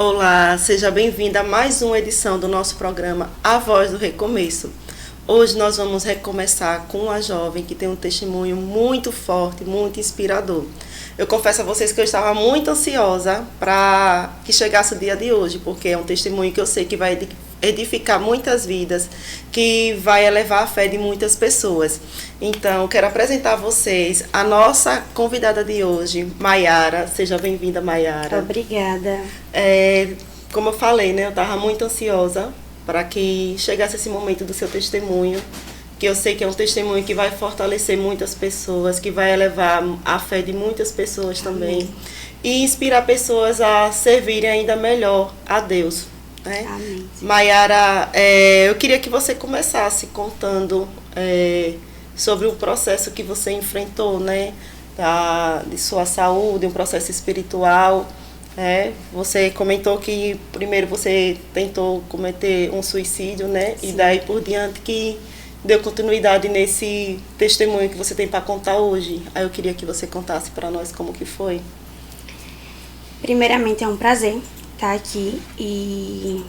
Olá, seja bem-vinda a mais uma edição do nosso programa A Voz do Recomeço. Hoje nós vamos recomeçar com uma jovem que tem um testemunho muito forte, muito inspirador. Eu confesso a vocês que eu estava muito ansiosa para que chegasse o dia de hoje, porque é um testemunho que eu sei que vai edificar muitas vidas, que vai elevar a fé de muitas pessoas. Então, quero apresentar a vocês a nossa convidada de hoje, Maiara. Seja bem-vinda, Maiara. Obrigada. Como eu falei, né, eu estava muito ansiosa para que chegasse esse momento do seu testemunho, que eu sei que é um testemunho que vai fortalecer muitas pessoas, que vai elevar a fé de muitas pessoas também. Amém. E inspirar pessoas a servirem ainda melhor a Deus. Né? Amém. Maiara, eu queria que você começasse contando sobre o processo que você enfrentou, né, de sua saúde, um processo espiritual. Você comentou que primeiro você tentou cometer um suicídio, né? Sim. E daí por diante que deu continuidade nesse testemunho que você tem para contar hoje. Aí eu queria que você contasse para nós como que foi. Primeiramente é um prazer estar aqui e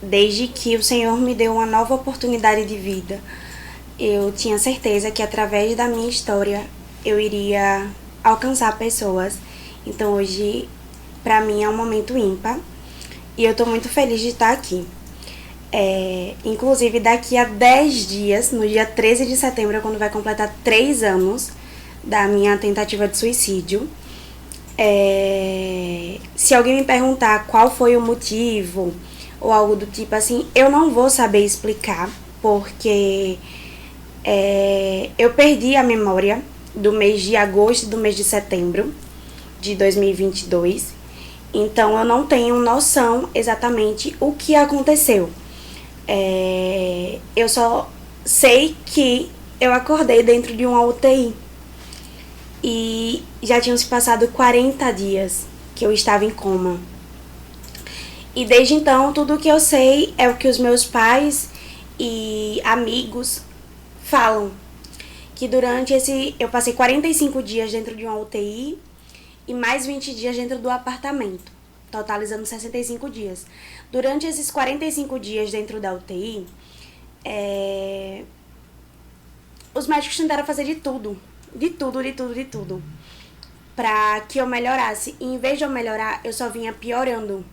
desde que o Senhor me deu uma nova oportunidade de vida, eu tinha certeza que através da minha história eu iria alcançar pessoas. Então hoje para mim é um momento ímpar e eu estou muito feliz de estar aqui. Inclusive daqui a 10 dias, no dia 13 de setembro, quando vai completar 3 anos da minha tentativa de suicídio. Se alguém me perguntar qual foi o motivo ou algo do tipo assim, eu não vou saber explicar, porque eu perdi a memória do mês de agosto e do mês de setembro de 2022. Então, eu não tenho noção exatamente o que aconteceu. Eu só sei que eu acordei dentro de uma UTI. E já tinham se passado 40 dias que eu estava em coma. E desde então, tudo o que eu sei é o que os meus pais e amigos falam. Que durante eu passei 45 dias dentro de uma UTI e mais 20 dias dentro do apartamento, totalizando 65 dias. Durante esses 45 dias dentro da UTI, os médicos tentaram fazer de tudo, para que eu melhorasse. E em vez de eu melhorar, eu só vinha piorando.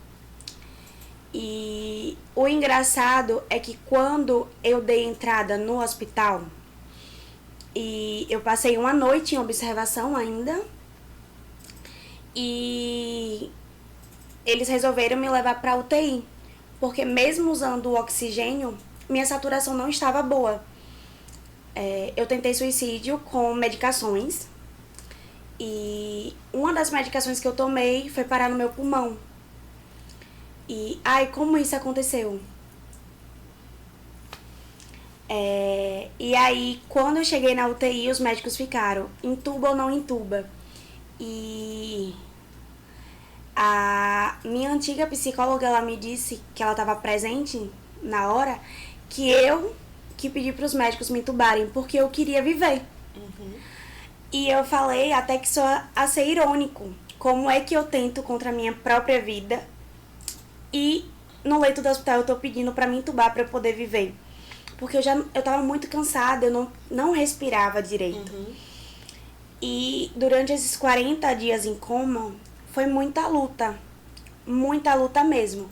E o engraçado é que quando eu dei entrada no hospital, e eu passei uma noite em observação ainda, e eles resolveram me levar para UTI, porque mesmo usando o oxigênio, minha saturação não estava boa. Eu tentei suicídio com medicações, e uma das medicações que eu tomei foi parar no meu pulmão. E, como isso aconteceu? E aí, quando eu cheguei na UTI, os médicos ficaram, intuba ou não intuba? E a minha antiga psicóloga, ela me disse que ela estava presente na hora, que eu que pedi para os médicos me intubarem, porque eu queria viver. Uhum. E eu falei até que só a ser irônico, como é que eu tento contra a minha própria vida e no leito do hospital eu tô pedindo para me intubar para eu poder viver. Porque eu tava muito cansada, eu não respirava direito. Uhum. E durante esses 40 dias em coma, foi muita luta mesmo.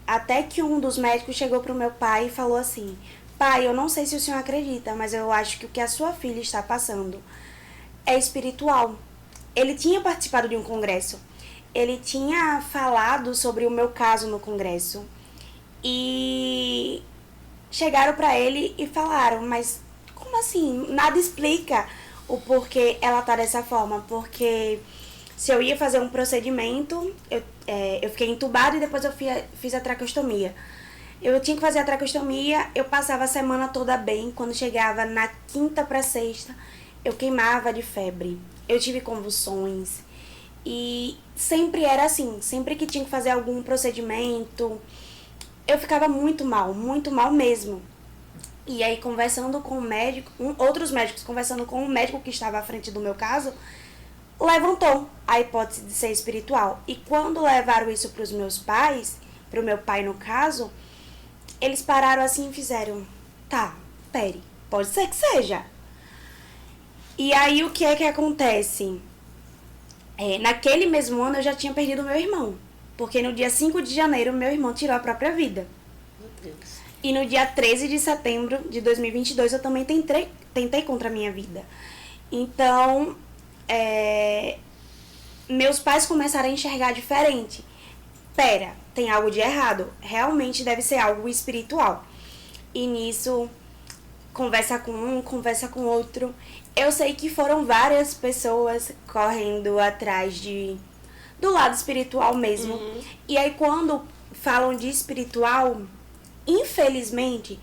Até que um dos médicos chegou pro meu pai e falou assim: pai, eu não sei se o senhor acredita, mas eu acho que o que a sua filha está passando é espiritual. Ele tinha participado de um congresso, ele tinha falado sobre o meu caso no congresso, e chegaram para ele e falaram: mas como assim? Nada explica o porquê ela tá dessa forma, porque se eu ia fazer um procedimento, eu fiquei entubada e depois eu fiz a traqueostomia. Eu tinha que fazer a traqueostomia, eu passava a semana toda bem. Quando chegava na quinta para sexta, eu queimava de febre. Eu tive convulsões. E sempre era assim, sempre que tinha que fazer algum procedimento, eu ficava muito mal mesmo. E aí, conversando com o médico, outros médicos conversando com o médico que estava à frente do meu caso, levantou a hipótese de ser espiritual. E quando levaram isso para os meus pais, para o meu pai no caso, eles pararam assim e fizeram, tá, pere, pode ser que seja. E aí o que é que acontece? Naquele mesmo ano eu já tinha perdido meu irmão, porque no dia 5 de janeiro meu irmão tirou a própria vida. Meu Deus. E no dia 13 de setembro de 2022 eu também tentei contra a minha vida. Então, meus pais começaram a enxergar diferente. Pera, tem algo de errado. Realmente deve ser algo espiritual. E nisso, conversa com um, conversa com outro. Eu sei que foram várias pessoas correndo atrás do lado espiritual mesmo. Uhum. E aí quando falam de espiritual, infelizmente,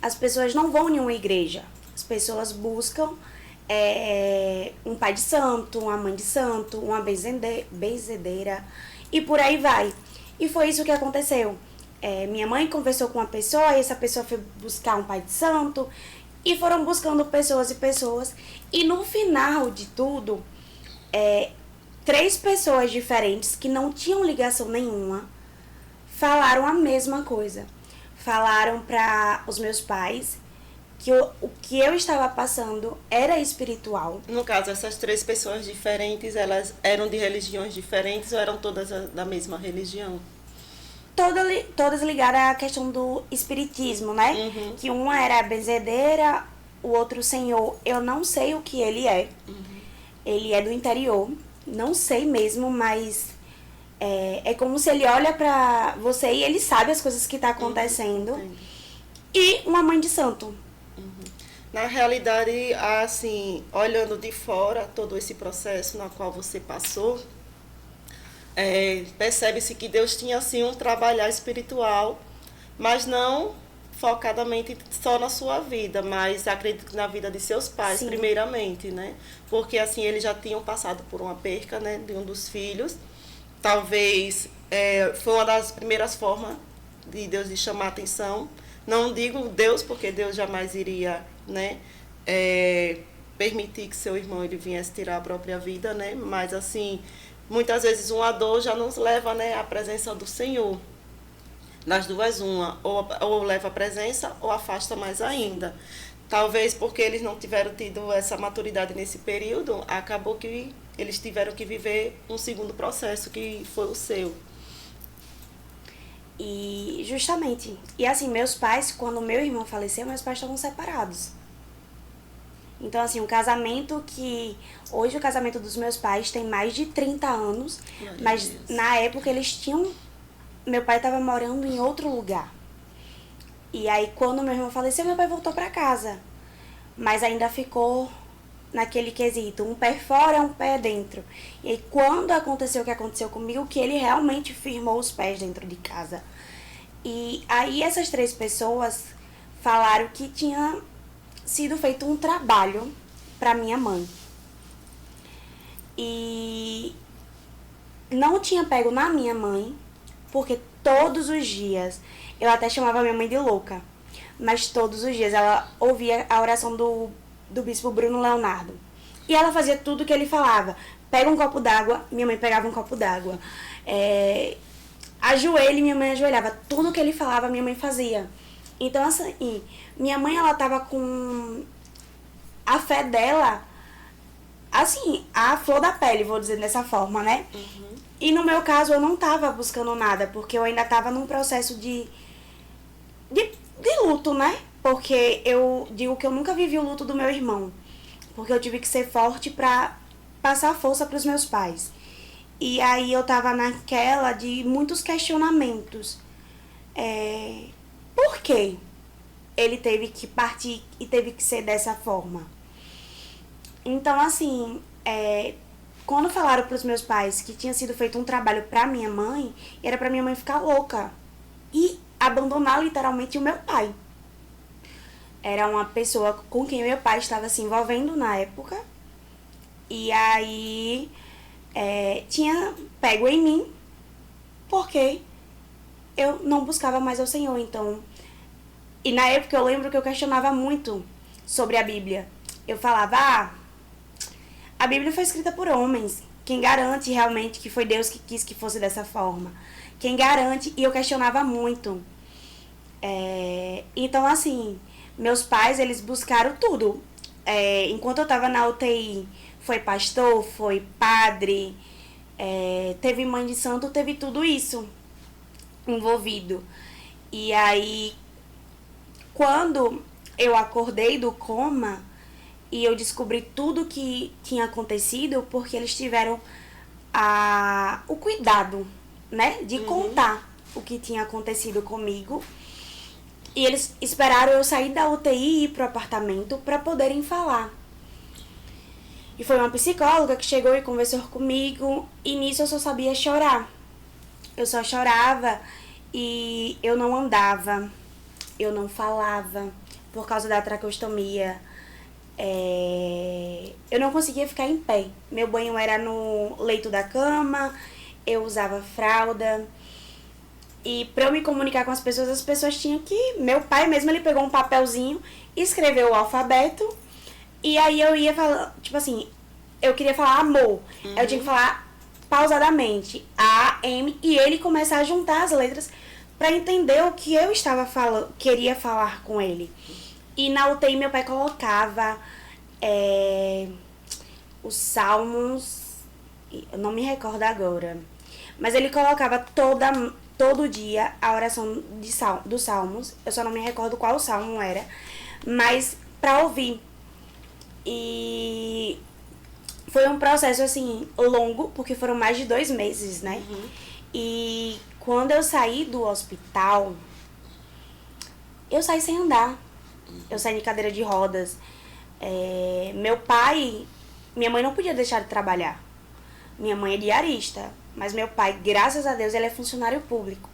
as pessoas não vão em uma igreja. As pessoas buscam um pai de santo, uma mãe de santo, uma benzedeira e por aí vai. E foi isso que aconteceu. Minha mãe conversou com uma pessoa e essa pessoa foi buscar um pai de santo e foram buscando pessoas e pessoas. E no final de tudo, 3 pessoas diferentes que não tinham ligação nenhuma falaram a mesma coisa. Falaram para os meus pais que o que eu estava passando era espiritual. No caso, essas 3 pessoas diferentes, elas eram de religiões diferentes ou eram todas da mesma religião? Todas ligadas à questão do espiritismo, né? Uhum. Que uma era a benzedeira, o outro senhor, eu não sei o que ele é. Uhum. Ele é do interior, não sei mesmo, mas é como se ele olha pra você e ele sabe as coisas que tá acontecendo. Uhum. E uma mãe de santo. Na realidade, assim, olhando de fora todo esse processo no qual você passou, percebe-se que Deus tinha, assim, um trabalhar espiritual, mas não focadamente só na sua vida, mas acredito que na vida de seus pais, Sim. primeiramente, né? Porque, assim, eles já tinham passado por uma perca, né, de um dos filhos. Talvez foi uma das primeiras formas de Deus de chamar a atenção. Não digo Deus, porque Deus jamais iria, né, permitir que seu irmão ele viesse tirar a própria vida, né? Mas assim, muitas vezes uma dor já nos leva, né, à presença do Senhor. Das duas, uma, ou leva a presença ou afasta mais ainda. Talvez porque eles não tiveram tido essa maturidade nesse período, acabou que eles tiveram que viver um segundo processo, que foi o seu. E justamente, e assim, meus pais, quando meu irmão faleceu, meus pais estavam separados. Então, assim, hoje o casamento dos meus pais tem mais de 30 anos, Glória mas a Deus. na época eles tinham, meu pai estava morando em outro lugar. E aí, quando meu irmão faleceu, meu pai voltou para casa. Mas ainda ficou naquele quesito, um pé fora, um pé dentro. E aí, quando aconteceu o que aconteceu comigo, que ele realmente firmou os pés dentro de casa. E aí, essas 3 pessoas falaram que tinha sido feito um trabalho para minha mãe. E não tinha pego na minha mãe, porque todos os dias, eu até chamava minha mãe de louca, mas todos os dias ela ouvia a oração do bispo Bruno Leonardo. E ela fazia tudo que ele falava. Pega um copo d'água, minha mãe pegava um copo d'água. Ajoelhe, minha mãe ajoelhava. Tudo que ele falava, minha mãe fazia. Então, assim, minha mãe, ela tava com a fé dela, assim, a flor da pele, vou dizer dessa forma, né? Uhum. E no meu caso, eu não tava buscando nada, porque eu ainda tava num processo de luto, né? Porque eu digo que eu nunca vivi o luto do meu irmão. Porque eu tive que ser forte pra passar força pros meus pais. E aí eu tava naquela de muitos questionamentos. Por quê? Ele teve que partir e teve que ser dessa forma. Então, assim, quando falaram pros meus pais que tinha sido feito um trabalho pra minha mãe, era pra minha mãe ficar louca e abandonar literalmente o meu pai. Era uma pessoa com quem o meu pai estava se envolvendo na época. E aí tinha pego em mim porque eu não buscava mais ao Senhor. Então, e na época eu lembro que eu questionava muito sobre a Bíblia. Eu falava, A Bíblia foi escrita por homens. Quem garante realmente que foi Deus que quis que fosse dessa forma? Quem garante? E eu questionava muito. Então, assim, meus pais, eles buscaram tudo. Enquanto eu estava na UTI, foi pastor, foi padre, teve mãe de santo, teve tudo isso envolvido. E aí, quando eu acordei do coma e eu descobri tudo que tinha acontecido, porque eles tiveram o cuidado, né, de contar o que tinha acontecido comigo. E eles esperaram eu sair da UTI e ir pro apartamento para poderem falar. E foi uma psicóloga que chegou e conversou comigo, e nisso eu só sabia chorar. Eu só chorava e eu não andava, eu não falava por causa da traqueostomia. Eu não conseguia ficar em pé. Meu banho era no leito da cama, eu usava fralda. E para eu me comunicar com as pessoas tinham que... Meu pai mesmo, ele pegou um papelzinho, escreveu o alfabeto, e aí eu ia falando, tipo assim, eu queria falar amor. Eu tinha que falar pausadamente, A, M, e ele começar a juntar as letras para entender o que eu estava falando, queria falar com ele. E na UTI meu pai colocava os salmos, eu não me recordo agora, mas ele colocava todo dia a oração dos salmos. Eu só não me recordo qual salmo era, mas pra ouvir. E foi um processo, assim, longo, porque foram mais de 2 meses, né? E quando eu saí do hospital, eu saí sem andar. Eu saí de cadeira de rodas. Minha mãe não podia deixar de trabalhar. Minha mãe é diarista, mas meu pai, graças a Deus, ele é funcionário público.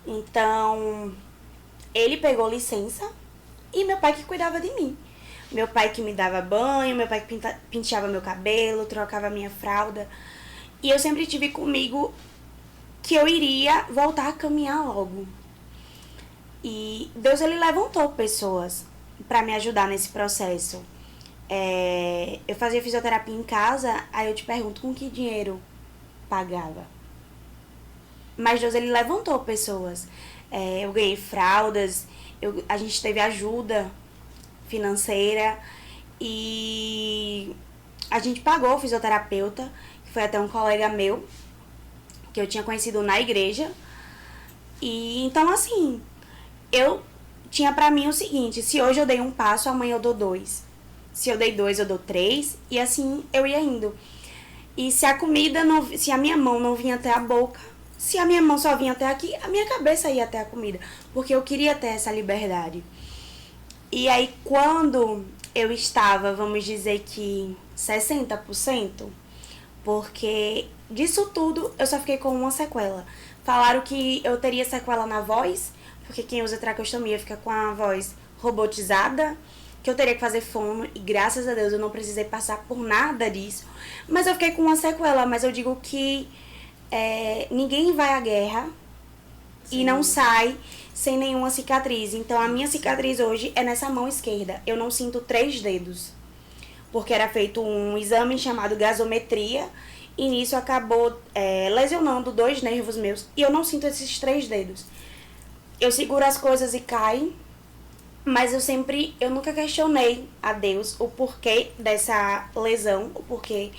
Então, ele pegou licença e meu pai que cuidava de mim. Meu pai que me dava banho, meu pai que penteava meu cabelo, trocava minha fralda. E eu sempre tive comigo que eu iria voltar a caminhar logo. E Deus, ele levantou pessoas para me ajudar nesse processo. Eu fazia fisioterapia em casa, aí eu te pergunto, com que dinheiro pagava? Mas Deus, ele levantou pessoas. Eu ganhei fraldas, a gente teve ajuda financeira e a gente pagou o fisioterapeuta, que foi até um colega meu, que eu tinha conhecido na igreja. E então, assim, eu tinha pra mim o seguinte, se hoje eu dei um passo, amanhã eu dou 2. Se eu dei 2, eu dou 3, e assim eu ia indo. E se a comida não, se a minha mão não vinha até a boca, se a minha mão só vinha até aqui, a minha cabeça ia até a comida, porque eu queria ter essa liberdade. E aí quando eu estava, vamos dizer que 60%, porque disso tudo eu só fiquei com uma sequela. Falaram que eu teria sequela na voz, porque quem usa traqueostomia fica com a voz robotizada, que eu teria que fazer fono, e graças a Deus eu não precisei passar por nada disso. Mas eu fiquei com uma sequela, mas eu digo que ninguém vai à guerra e não sai sem nenhuma cicatriz. Então a minha cicatriz hoje é nessa mão esquerda. Eu não sinto 3 dedos, porque era feito um exame chamado gasometria, e nisso acabou lesionando 2 nervos meus, e eu não sinto esses 3 dedos. Eu seguro as coisas e cai, mas eu nunca questionei a Deus o porquê dessa lesão, o porquê,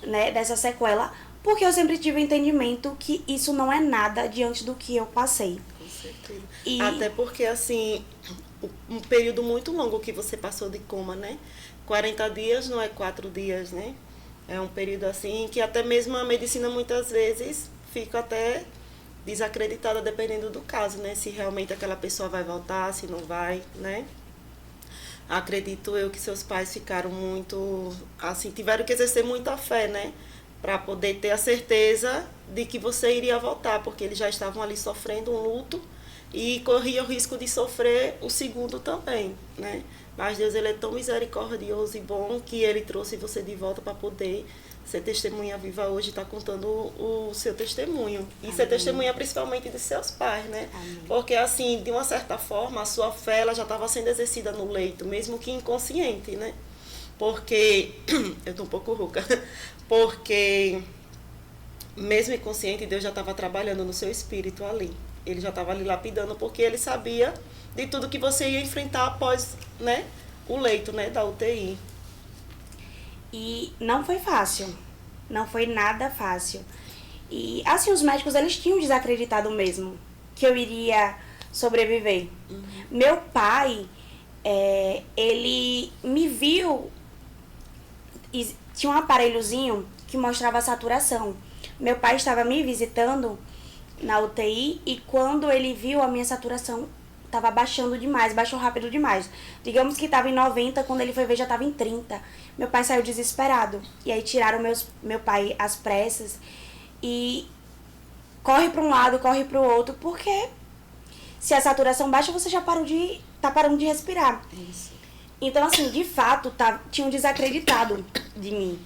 né, dessa sequela, porque eu sempre tive o entendimento que isso não é nada diante do que eu passei. Com certeza. Até porque, assim, um período muito longo que você passou de coma, né? 40 dias não é 4 dias, né? É um período assim que até mesmo a medicina muitas vezes fica até desacreditada dependendo do caso, né? Se realmente aquela pessoa vai voltar, se não vai, né? Acredito eu que seus pais ficaram muito, assim, tiveram que exercer muita fé, né? Para poder ter a certeza de que você iria voltar, porque eles já estavam ali sofrendo um luto e corria o risco de sofrer o segundo também, né? Mas Deus, ele é tão misericordioso e bom que ele trouxe você de volta para poder ser testemunha viva hoje, está contando o seu testemunho. E ser testemunha principalmente de seus pais, né? Amém. Porque, assim, de uma certa forma, a sua fé ela já estava sendo exercida no leito, mesmo que inconsciente, né? Porque eu tô um pouco rouca. Porque mesmo inconsciente, Deus já estava trabalhando no seu espírito ali. Ele já estava ali lapidando, porque ele sabia de tudo que você ia enfrentar após, né, o leito, né, da UTI. E não foi fácil. Não foi nada fácil. E, assim, os médicos, eles tinham desacreditado mesmo que eu iria sobreviver. Meu pai, ele me viu, e tinha um aparelhozinho que mostrava a saturação. Meu pai estava me visitando na UTI e quando ele viu a minha saturação estava baixando demais, baixou rápido demais. Digamos que estava em 90, quando ele foi ver já estava em 30. Meu pai saiu desesperado. E aí tiraram meu pai às pressas e corre para um lado, corre para o outro, porque se a saturação baixa, você já tá parando de respirar. Isso. Então, assim, de fato, tinham desacreditado de mim.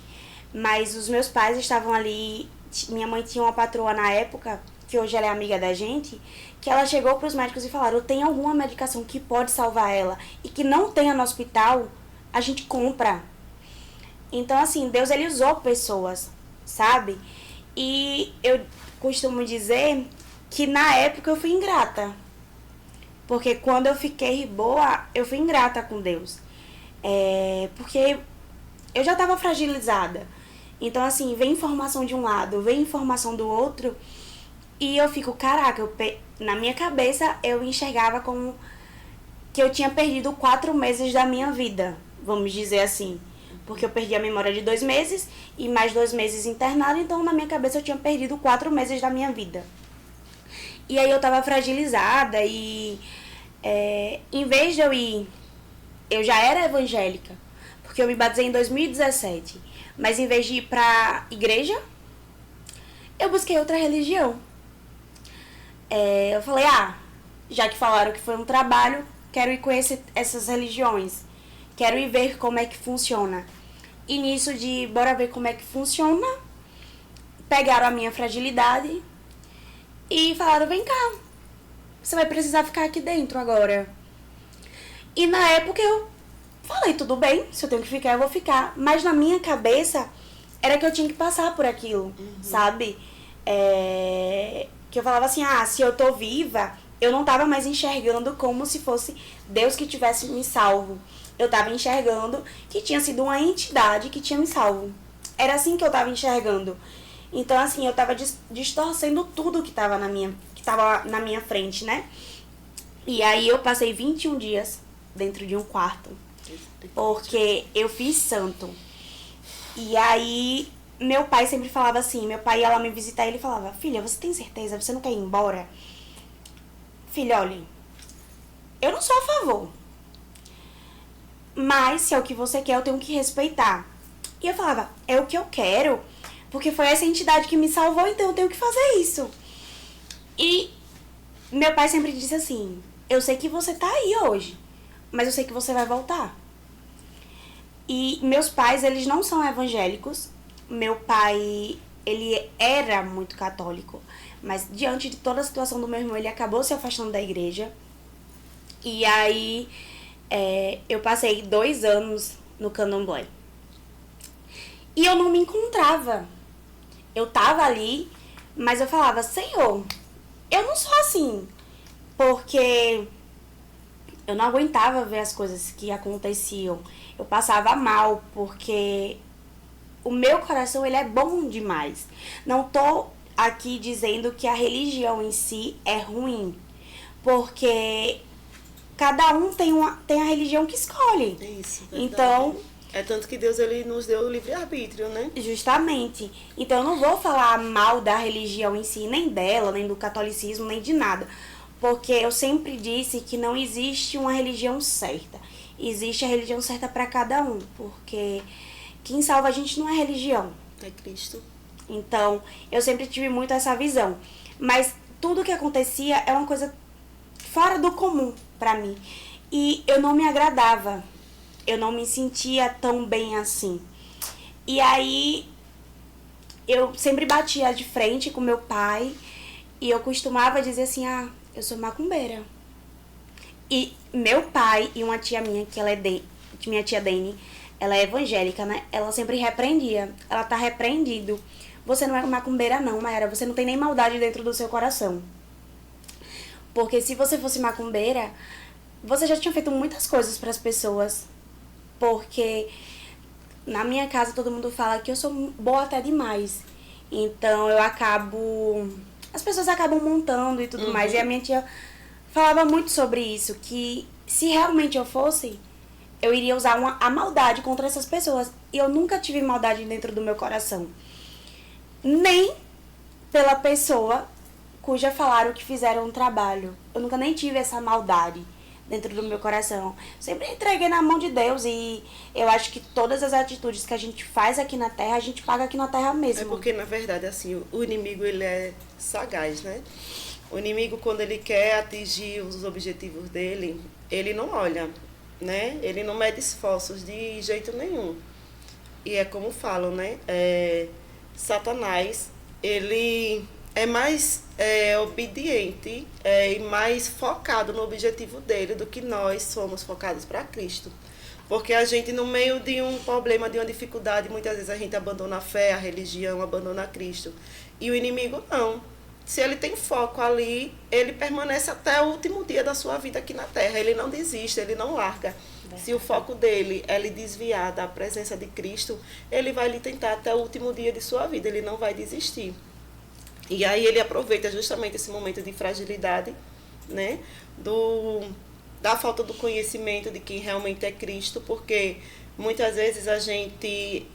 Mas os meus pais estavam ali. Minha mãe tinha uma patroa na época, que hoje ela é amiga da gente, que ela chegou para os médicos e falaram: tem alguma medicação que pode salvar ela e que não tenha no hospital, a gente compra. Então, assim, Deus, ele usou pessoas, sabe? E eu costumo dizer que na época eu fui ingrata. Porque quando eu fiquei boa, eu fui ingrata com Deus. Porque eu já estava fragilizada. Então, assim, vem informação de um lado, vem informação do outro. E eu fico, caraca, na minha cabeça eu enxergava como que eu tinha perdido 4 meses da minha vida, vamos dizer assim. Porque eu perdi a memória de 2 meses e mais 2 meses internado, então na minha cabeça eu tinha perdido 4 meses da minha vida. E aí eu tava fragilizada e em vez de eu ir, eu já era evangélica, porque eu me batizei em 2017, mas em vez de ir pra igreja, eu busquei outra religião. Eu falei, já que falaram que foi um trabalho, quero ir conhecer essas religiões, quero ir ver como é que funciona. E nisso de bora ver como é que funciona, pegaram a minha fragilidade e falaram, vem cá, você vai precisar ficar aqui dentro agora. E na época eu falei, tudo bem, se eu tenho que ficar, eu vou ficar. Mas na minha cabeça era que eu tinha que passar por aquilo, sabe? Que eu falava assim, se eu tô viva, eu não tava mais enxergando como se fosse Deus que tivesse me salvo. Eu tava enxergando que tinha sido uma entidade que tinha me salvo. Era assim que eu tava enxergando. Então, assim, eu tava distorcendo tudo que tava na minha frente, né? E aí eu passei 21 dias dentro de um quarto. Porque eu fiz santo. E aí meu pai sempre falava assim, meu pai ia lá me visitar e ele falava, filha, você tem certeza? Você não quer ir embora? Filha, olha, eu não sou a favor. Mas se é o que você quer, eu tenho que respeitar. E eu falava, é o que eu quero. Porque foi essa entidade que me salvou, então eu tenho que fazer isso. E meu pai sempre disse assim, eu sei que você tá aí hoje, mas eu sei que você vai voltar. E meus pais, eles não são evangélicos. Meu pai, ele era muito católico. Mas diante de toda a situação do meu irmão, ele acabou se afastando da igreja. E aí, eu passei 2 anos no candomblé. E eu não me encontrava. Eu tava ali, mas eu falava, Senhor, eu não sou assim. Porque eu não aguentava ver as coisas que aconteciam. Eu passava mal, porque o meu coração, ele é bom demais. Não tô aqui dizendo que a religião em si é ruim, porque cada um tem a religião que escolhe. Isso, verdade. Então, é tanto que Deus, ele nos deu o livre-arbítrio, né? Justamente. Então eu não vou falar mal da religião em si, nem dela, nem do catolicismo, nem de nada. Porque eu sempre disse que não existe uma religião certa. Existe a religião certa para cada um. Porque quem salva a gente não é religião. É Cristo. Então, eu sempre tive muito essa visão. Mas tudo que acontecia é uma coisa fora do comum para mim. E eu não me agradava. Eu não me sentia tão bem assim. E aí, eu sempre batia de frente com meu pai. E eu costumava dizer assim, eu sou macumbeira. E meu pai e uma tia minha, que ela é minha tia Dene, ela é evangélica, né? Ela sempre repreendia. Ela tá repreendido. Você não é macumbeira não, Mayara. Você não tem nem maldade dentro do seu coração. Porque se você fosse macumbeira, você já tinha feito muitas coisas para as pessoas. Porque na minha casa todo mundo fala que eu sou boa até demais. Então eu acabo... As pessoas acabam montando e tudo mais. E a minha tia falava muito sobre isso. Que se realmente eu fosse, eu iria usar a maldade contra essas pessoas. E eu nunca tive maldade dentro do meu coração. Nem pela pessoa cuja falaram que fizeram um trabalho. Eu nunca nem tive essa maldade dentro do meu coração. Sempre entreguei na mão de Deus e eu acho que todas as atitudes que a gente faz aqui na Terra, a gente paga aqui na Terra mesmo. É porque, na verdade, assim, o inimigo, ele é sagaz, né? O inimigo, quando ele quer atingir os objetivos dele, ele não olha, né? Ele não mede esforços de jeito nenhum. E é como falam, né? Satanás, ele é mais obediente e mais focado no objetivo dele do que nós somos focados para Cristo. Porque a gente, no meio de um problema, de uma dificuldade, muitas vezes a gente abandona a fé, a religião, abandona Cristo. E o inimigo não. Se ele tem foco ali, ele permanece até o último dia da sua vida aqui na Terra. Ele não desiste, ele não larga. Se o foco dele é lhe desviar da presença de Cristo, ele vai lhe tentar até o último dia de sua vida, ele não vai desistir. E aí ele aproveita justamente esse momento de fragilidade, né, da falta do conhecimento de quem realmente é Cristo, porque muitas vezes a gente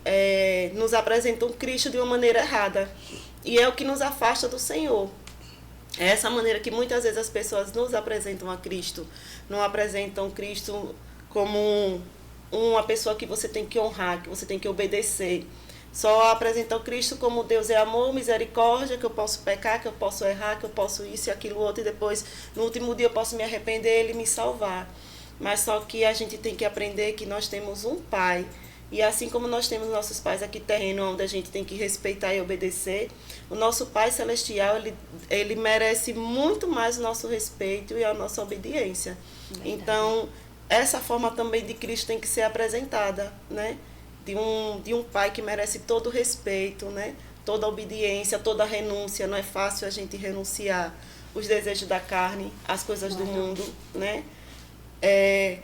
nos apresenta um Cristo de uma maneira errada, e é o que nos afasta do Senhor. É essa maneira que muitas vezes as pessoas nos apresentam a Cristo, não apresentam Cristo como uma pessoa que você tem que honrar, que você tem que obedecer. Só apresentam Cristo como Deus é amor, misericórdia, que eu posso pecar, que eu posso errar, que eu posso isso e aquilo outro, e depois, no último dia, eu posso me arrepender e Ele me salvar. Mas só que a gente tem que aprender que nós temos um Pai. E assim como nós temos nossos pais aqui terreno, onde a gente tem que respeitar e obedecer, o nosso Pai Celestial, ele merece muito mais o nosso respeito e a nossa obediência. Verdade. Então, essa forma também de Cristo tem que ser apresentada, né? De um pai que merece todo o respeito, né? Toda a obediência, toda a renúncia. Não é fácil a gente renunciar os desejos da carne, as coisas do mundo, né?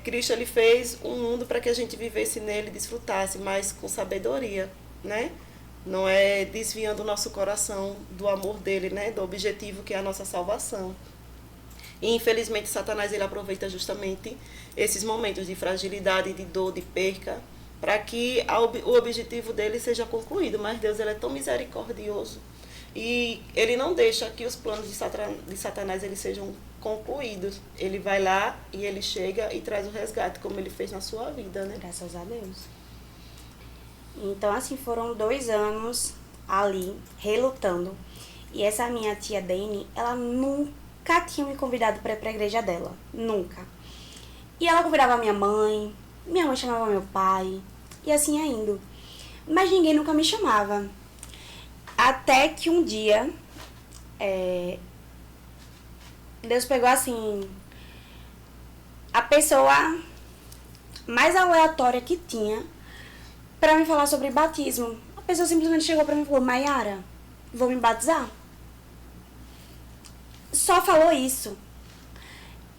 Cristo, ele fez um mundo para que a gente vivesse nele e desfrutasse, mas com sabedoria, né? Não é desviando o nosso coração do amor dele, né? Do objetivo que é a nossa salvação. E infelizmente Satanás, ele aproveita justamente esses momentos de fragilidade, de dor, de perca, para que o objetivo dele seja concluído. Mas Deus, ele é tão misericordioso e ele não deixa que os planos de Satanás eles sejam concluídos. Ele vai lá e ele chega e traz o resgate, como ele fez na sua vida, né? Graças a Deus. Então, assim, foram 2 anos ali, relutando. E essa minha tia Dani, ela nunca tinha me convidado para ir para a igreja dela. Nunca. E ela convidava minha mãe chamava meu pai, e assim ia indo. Mas ninguém nunca me chamava. Até que um dia, Deus pegou assim, a pessoa mais aleatória que tinha pra me falar sobre batismo. A pessoa simplesmente chegou pra mim e falou: Mayara, vou me batizar? Só falou isso.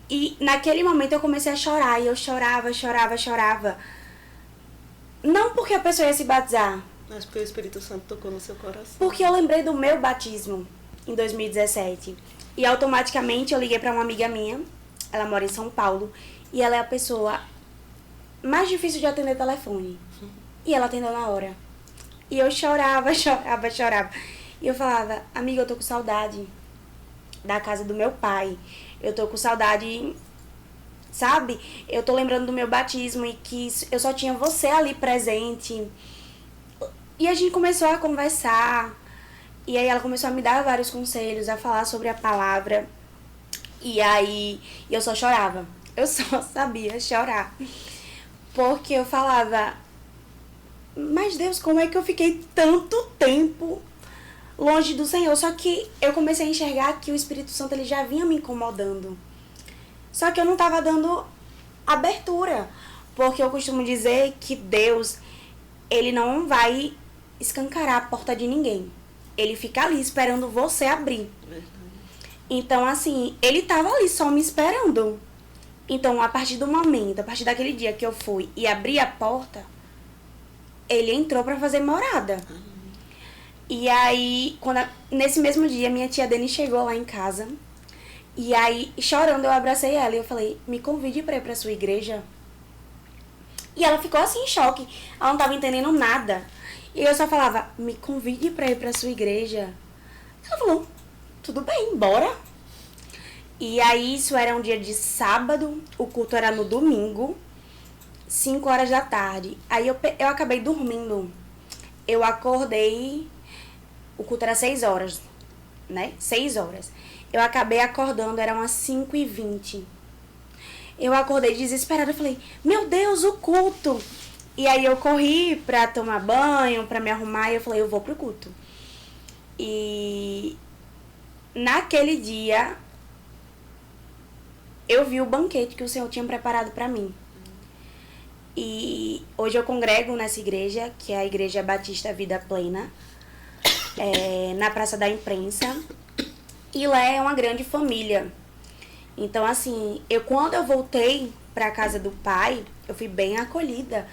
E naquele momento eu comecei a chorar. E eu chorava. Não porque a pessoa ia se batizar. Mas porque o Espírito Santo tocou no seu coração. Porque eu lembrei do meu batismo em 2017. E automaticamente eu liguei pra uma amiga minha. Ela mora em São Paulo. E ela é a pessoa mais difícil de atender telefone. E ela atendeu na hora. E eu chorava. E eu falava: amiga, eu tô com saudade da casa do meu pai. Eu tô com saudade, sabe? Eu tô lembrando do meu batismo e que eu só tinha você ali presente. E a gente começou a conversar. E aí ela começou a me dar vários conselhos, a falar sobre a palavra. E aí eu só chorava. Eu só sabia chorar. Porque eu falava: mas Deus, como é que eu fiquei tanto tempo longe do Senhor? Só que eu comecei a enxergar que o Espírito Santo, ele já vinha me incomodando. Só que eu não estava dando abertura. Porque eu costumo dizer que Deus, ele não vai escancarar a porta de ninguém. Ele fica ali esperando você abrir. Então, assim, ele tava ali só me esperando. Então, a partir do momento, a partir daquele dia que eu fui e abri a porta, ele entrou pra fazer morada. E aí, nesse mesmo dia, minha tia Dani chegou lá em casa. E aí, chorando, eu abracei ela e eu falei, me convide pra ir pra sua igreja. E ela ficou assim em choque. Ela não tava entendendo nada. E eu só falava, me convide pra ir pra sua igreja. Ela falou, tudo bem, bora. E aí, isso era um dia de sábado, o culto era no domingo, 5 horas da tarde. Aí eu acabei dormindo. Eu acordei, o culto era 6 horas, né? 6 horas. Eu acabei acordando, eram umas 5h20. Eu acordei desesperada, eu falei, meu Deus, o culto! E aí eu corri pra tomar banho, pra me arrumar, e eu falei, eu vou pro culto. E naquele dia, eu vi o banquete que o Senhor tinha preparado pra mim. E hoje eu congrego nessa igreja, que é a Igreja Batista Vida Plena, na Praça da Imprensa. E lá é uma grande família. Então, assim, quando eu voltei pra casa do pai, eu fui bem acolhida.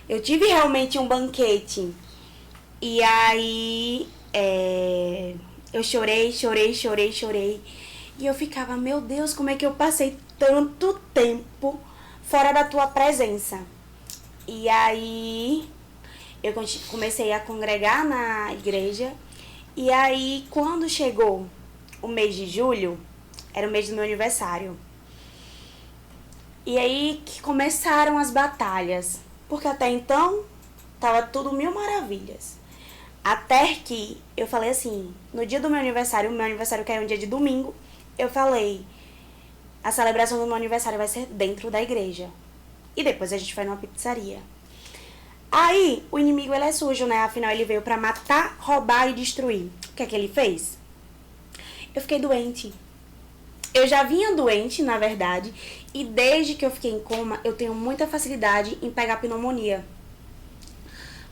Eu tive realmente um banquete. E aí, eu chorei. E eu ficava, meu Deus, como é que eu passei tanto tempo fora da tua presença? E aí, eu comecei a congregar na igreja. E aí, quando chegou o mês de julho, era o mês do meu aniversário. E aí que começaram as batalhas. Porque até então, tava tudo mil maravilhas. Até que eu falei assim, no dia do meu aniversário que era um dia de domingo, eu falei, a celebração do meu aniversário vai ser dentro da igreja. E depois a gente vai numa pizzaria. Aí, o inimigo, ele é sujo, né? Afinal, ele veio pra matar, roubar e destruir. O que é que ele fez? Eu fiquei doente. Eu já vinha doente, na verdade, e desde que eu fiquei em coma, eu tenho muita facilidade em pegar pneumonia.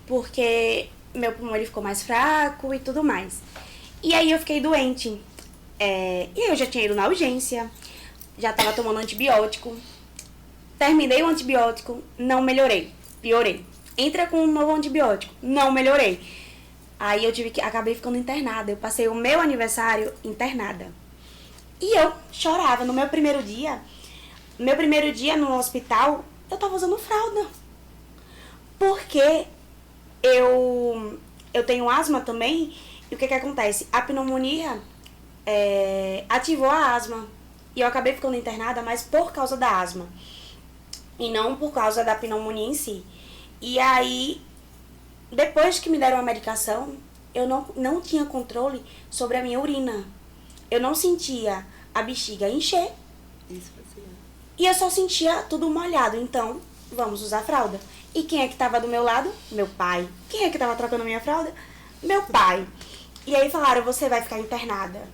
Porque meu pulmão ele ficou mais fraco e tudo mais. E aí eu fiquei doente. E eu já tinha ido na urgência, já tava tomando antibiótico. Terminei o antibiótico, não melhorei, piorei. Entra com um novo antibiótico, não melhorei. Aí eu acabei ficando internada. Eu passei o meu aniversário internada. E eu chorava. No meu primeiro dia no hospital, eu tava usando fralda. Porque eu tenho asma também. E o que acontece? A pneumonia ativou a asma. E eu acabei ficando internada, mas por causa da asma. E não por causa da pneumonia em si. E aí, depois que me deram a medicação, eu não tinha controle sobre a minha urina. Eu não sentia a bexiga encher. Isso fazia. E eu só sentia tudo molhado. Então, vamos usar fralda. E quem é que tava do meu lado? Meu pai. Quem é que tava trocando minha fralda? Meu pai. E aí falaram, você vai ficar internada.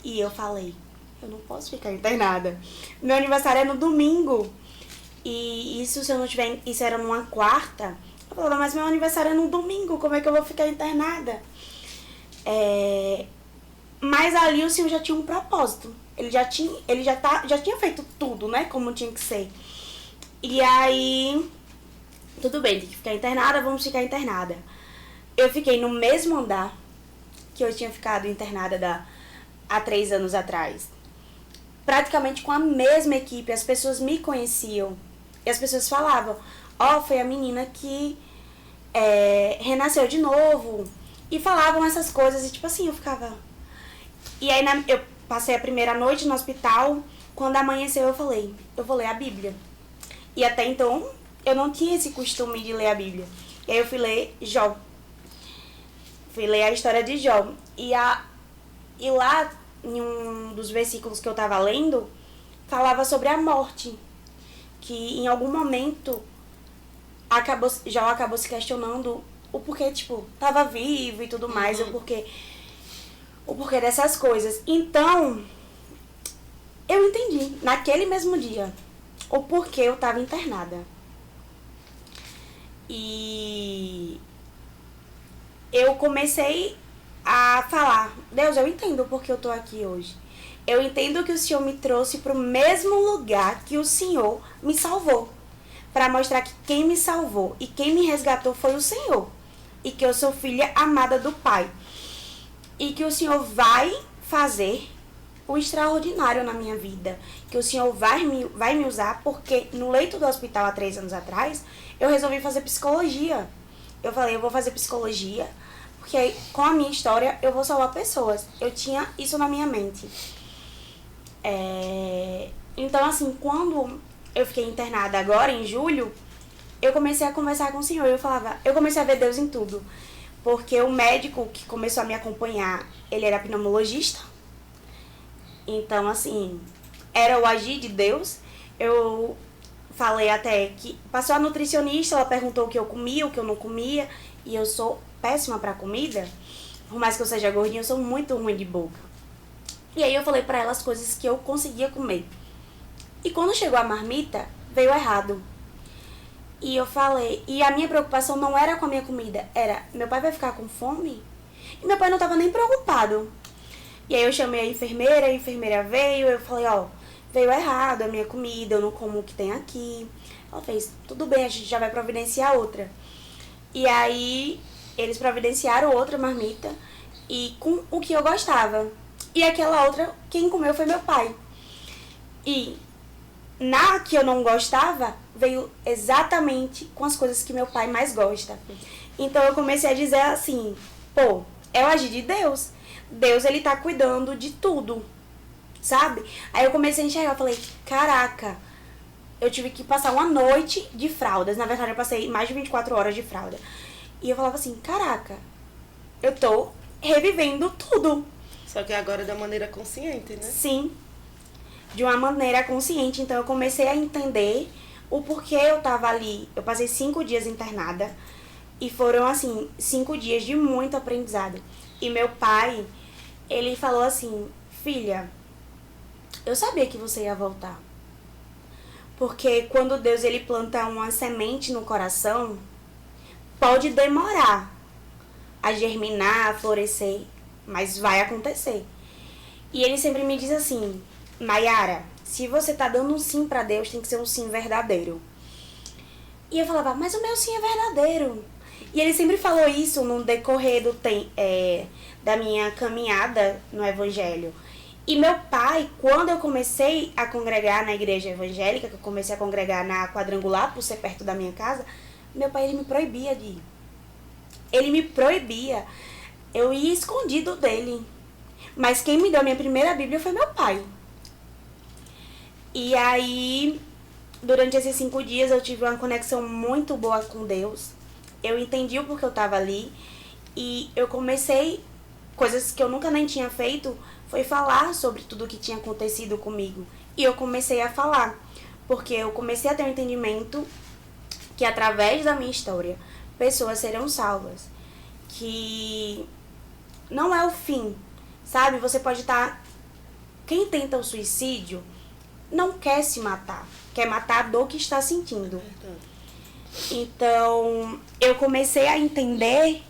E eu falei, eu não posso ficar internada. Meu aniversário é no domingo. E isso, se eu não tiver... Isso era numa quarta. Eu falava, mas meu aniversário é no domingo. Como é que eu vou ficar internada? Mas ali o Senhor já tinha um propósito. Ele já tinha feito tudo, né? Como tinha que ser. E aí, tudo bem, tem que ficar internada, vamos ficar internada. Eu fiquei no mesmo andar que eu tinha ficado internada há 3 anos atrás. Praticamente com a mesma equipe, as pessoas me conheciam. E as pessoas falavam, foi a menina que renasceu de novo. E falavam essas coisas, e tipo assim, eu ficava... E aí eu passei a primeira noite no hospital. Quando amanheceu eu falei, eu vou ler a Bíblia. E até então eu não tinha esse costume de ler a Bíblia. E aí eu fui ler Jó. Fui ler a história de Jó. E lá, em um dos versículos que eu tava lendo, falava sobre a morte. Que em algum momento Jó acabou se questionando o porquê, tipo, tava vivo e tudo mais, o porquê dessas coisas. Então, eu entendi, naquele mesmo dia, o porquê eu tava internada. E eu comecei a falar, Deus, eu entendo porque eu tô aqui hoje. Eu entendo que o Senhor me trouxe para o mesmo lugar que o Senhor me salvou. Para mostrar que quem me salvou e quem me resgatou foi o Senhor. E que eu sou filha amada do Pai. E que o Senhor vai fazer o extraordinário na minha vida. Que o Senhor vai me usar, porque no leito do hospital há 3 anos atrás, eu resolvi fazer psicologia. Eu falei, eu vou fazer psicologia, porque aí, com a minha história eu vou salvar pessoas. Eu tinha isso na minha mente. Então, assim, quando eu fiquei internada agora, em julho, eu comecei a conversar com o Senhor. Eu comecei a ver Deus em tudo. Porque o médico que começou a me acompanhar, ele era pneumologista. Então, assim, era o agir de Deus. Eu falei até que passou a nutricionista, ela perguntou o que eu comia, o que eu não comia. E eu sou péssima pra comida. Por mais que eu seja gordinha, eu sou muito ruim de boca. E aí eu falei pra ela as coisas que eu conseguia comer. E quando chegou a marmita, veio errado. E eu falei, e a minha preocupação não era com a minha comida, era, meu pai vai ficar com fome? E meu pai não tava nem preocupado. E aí eu chamei a enfermeira veio, eu falei, ó, veio errado a minha comida, eu não como o que tem aqui. Ela fez, tudo bem, a gente já vai providenciar outra. E aí eles providenciaram outra marmita e com o que eu gostava. E aquela outra, quem comeu foi meu pai. E na que eu não gostava, veio exatamente com as coisas que meu pai mais gosta. Então eu comecei a dizer assim, pô, é o agir de Deus. Deus, ele tá cuidando de tudo, sabe? Aí eu comecei a enxergar, eu falei, caraca, eu tive que passar uma noite de fraldas. Na verdade, eu passei mais de 24 horas de fralda. E eu falava assim, caraca, eu tô revivendo tudo. Só que agora da maneira consciente, né? Sim, de uma maneira consciente. Então eu comecei a entender o porquê eu tava ali. Eu passei 5 dias internada e foram, assim, 5 dias de muito aprendizado. E meu pai, ele falou assim, filha, eu sabia que você ia voltar. Porque quando Deus, ele planta uma semente no coração, pode demorar a germinar, a florescer, mas vai acontecer. E ele sempre me diz assim, Mayara, se você tá dando um sim pra Deus, tem que ser um sim verdadeiro. E eu falava, mas o meu sim é verdadeiro. E ele sempre falou isso no decorrer da minha caminhada no Evangelho. E meu pai, quando eu comecei a congregar na igreja evangélica, que eu comecei a congregar na Quadrangular, por ser perto da minha casa, meu pai, ele me proibia de ir. Ele me proibia. Eu ia escondido dele. Mas quem me deu a minha primeira Bíblia foi meu pai. E aí, durante esses 5 dias, eu tive uma conexão muito boa com Deus. Eu entendi o porquê eu estava ali. E eu comecei, coisas que eu nunca nem tinha feito, foi falar sobre tudo o que tinha acontecido comigo. E eu comecei a falar. Porque eu comecei a ter um entendimento que através da minha história, pessoas serão salvas. Que não é o fim, sabe? Você pode estar... Quem tenta o suicídio não quer se matar, quer matar a dor que está sentindo. Então, eu comecei a entender,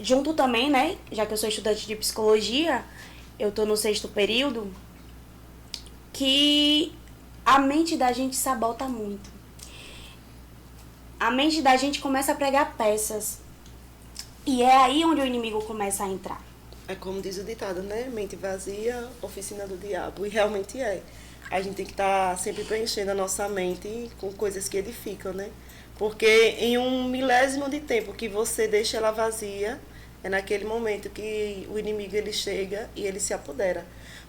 junto também, né? Já que eu sou estudante de psicologia, eu tô no 6º período, que a mente da gente sabota muito. A mente da gente começa a pregar peças. E é aí onde o inimigo começa a entrar. É como diz o ditado, né? Mente vazia, oficina do diabo. E realmente é. A gente tem que estar sempre preenchendo a nossa mente com coisas que edificam, né? Porque em um milésimo de tempo que você deixa ela vazia, é naquele momento que o inimigo, ele chega e ele se apodera.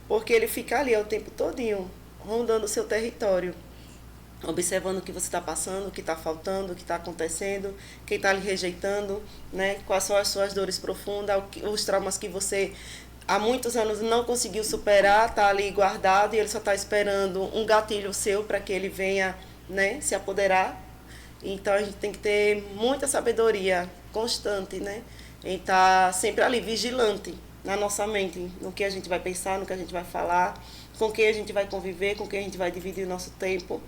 Porque ele fica ali o tempo todinho, rondando o seu território, observando o que você está passando, o que está faltando, o que está acontecendo, quem está lhe rejeitando, né? Quais são as suas dores profundas, os traumas que você há muitos anos não conseguiu superar, está ali guardado e ele só está esperando um gatilho seu para que ele venha, né, se apoderar. Então a gente tem que ter muita sabedoria constante, né? Em estar sempre ali, vigilante na nossa mente, no que a gente vai pensar, no que a gente vai falar, com quem a gente vai conviver, com quem a gente vai dividir o nosso tempo,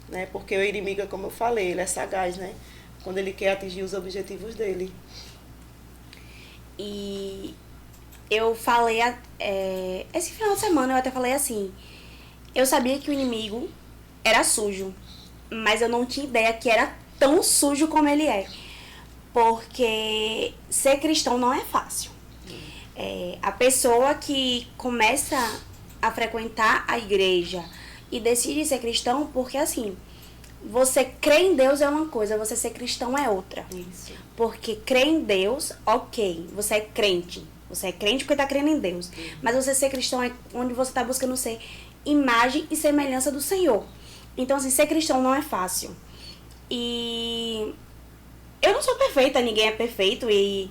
né? Porque o inimigo, como eu falei, ele é sagaz, né? quando ele quer atingir os objetivos dele. E eu falei, esse final de semana eu até falei assim, eu sabia que o inimigo era sujo, mas eu não tinha ideia que era tão sujo como ele é. Porque ser cristão não é fácil. A pessoa que começa a frequentar a igreja e decide ser cristão, porque assim, você crer em Deus é uma coisa, você ser cristão é outra. Isso. Porque crer em Deus, ok, você é crente. Você é crente porque está crendo em Deus. Mas você ser cristão é onde você está buscando ser imagem e semelhança do Senhor. Então, assim, ser cristão não é fácil. E eu não sou perfeita, ninguém é perfeito. E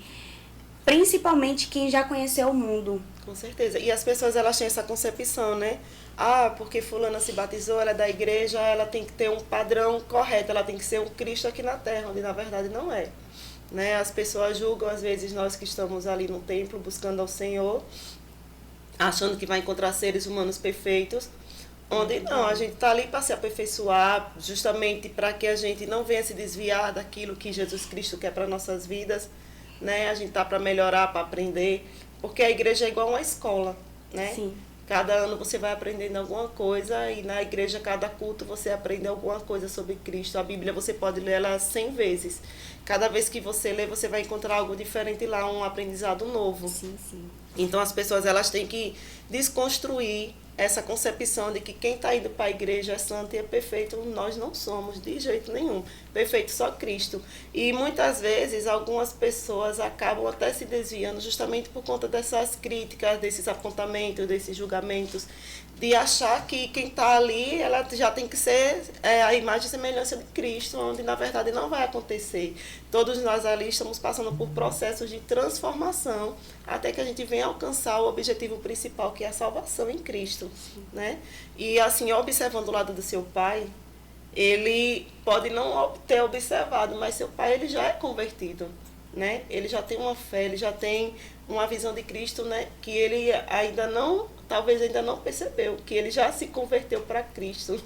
principalmente quem já conheceu o mundo. Com certeza. E as pessoas, elas têm essa concepção, né? Ah, porque fulana se batizou, ela é da igreja, ela tem que ter um padrão correto, ela tem que ser um Cristo aqui na Terra, onde na verdade não é. Né? As pessoas julgam, às vezes, nós que estamos ali no templo buscando ao Senhor, achando que vai encontrar seres humanos perfeitos, onde não, a gente está ali para se aperfeiçoar, justamente para que a gente não venha se desviar daquilo que Jesus Cristo quer para nossas vidas, né? A gente está para melhorar, para aprender, porque a igreja é igual uma escola, né? Sim. Cada ano você vai aprendendo alguma coisa e na igreja, cada culto, você aprende alguma coisa sobre Cristo. A Bíblia você pode ler ela 100 vezes. Cada vez que você lê, você vai encontrar algo diferente lá, um aprendizado novo. Sim, sim. Então as pessoas, elas têm que desconstruir essa concepção de que quem está indo para a igreja é santo e é perfeito. Nós não somos de jeito nenhum. Perfeito só Cristo. E muitas vezes algumas pessoas acabam até se desviando justamente por conta dessas críticas, desses apontamentos, desses julgamentos, de achar que quem está ali, ela já tem que ser a imagem e semelhança de Cristo, onde na verdade não vai acontecer. Todos nós ali estamos passando por processos de transformação até que a gente venha alcançar o objetivo principal, que é a salvação em Cristo, né? E assim, observando o lado do seu pai, ele pode não ter observado, mas seu pai, ele já é convertido, né? Ele já tem uma fé, ele já tem uma visão de Cristo, né? Que ele ainda não, talvez ainda não percebeu, que ele já se converteu para Cristo.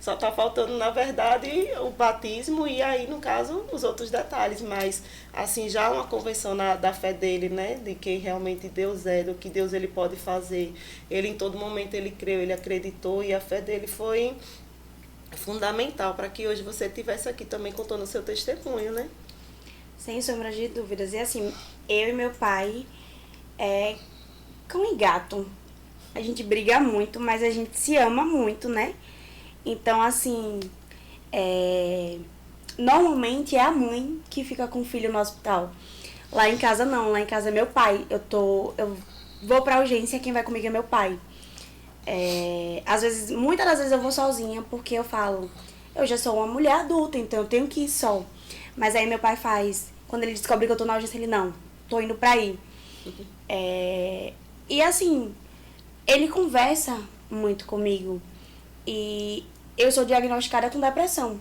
Só está faltando, na verdade, o batismo e aí, no caso, os outros detalhes. Mas, assim, já uma convenção da fé dele, né? De quem realmente Deus é, do que Deus ele pode fazer. Ele, em todo momento, ele creu, ele acreditou e a fé dele foi fundamental para que hoje você estivesse aqui também contando o seu testemunho, né? Sem sombra de dúvidas. E assim, eu e meu pai é cão e gato. A gente briga muito, mas a gente se ama muito, né? Então, assim, normalmente é a mãe que fica com o filho no hospital. Lá em casa não, lá em casa é meu pai. Eu vou pra urgência, quem vai comigo é meu pai. Às vezes, muitas das vezes eu vou sozinha, porque eu falo, eu já sou uma mulher adulta, então eu tenho que ir só. Mas aí meu pai faz, quando ele descobre que eu tô na urgência, ele, não, tô indo pra ir. E assim, ele conversa muito comigo. E eu sou diagnosticada com depressão.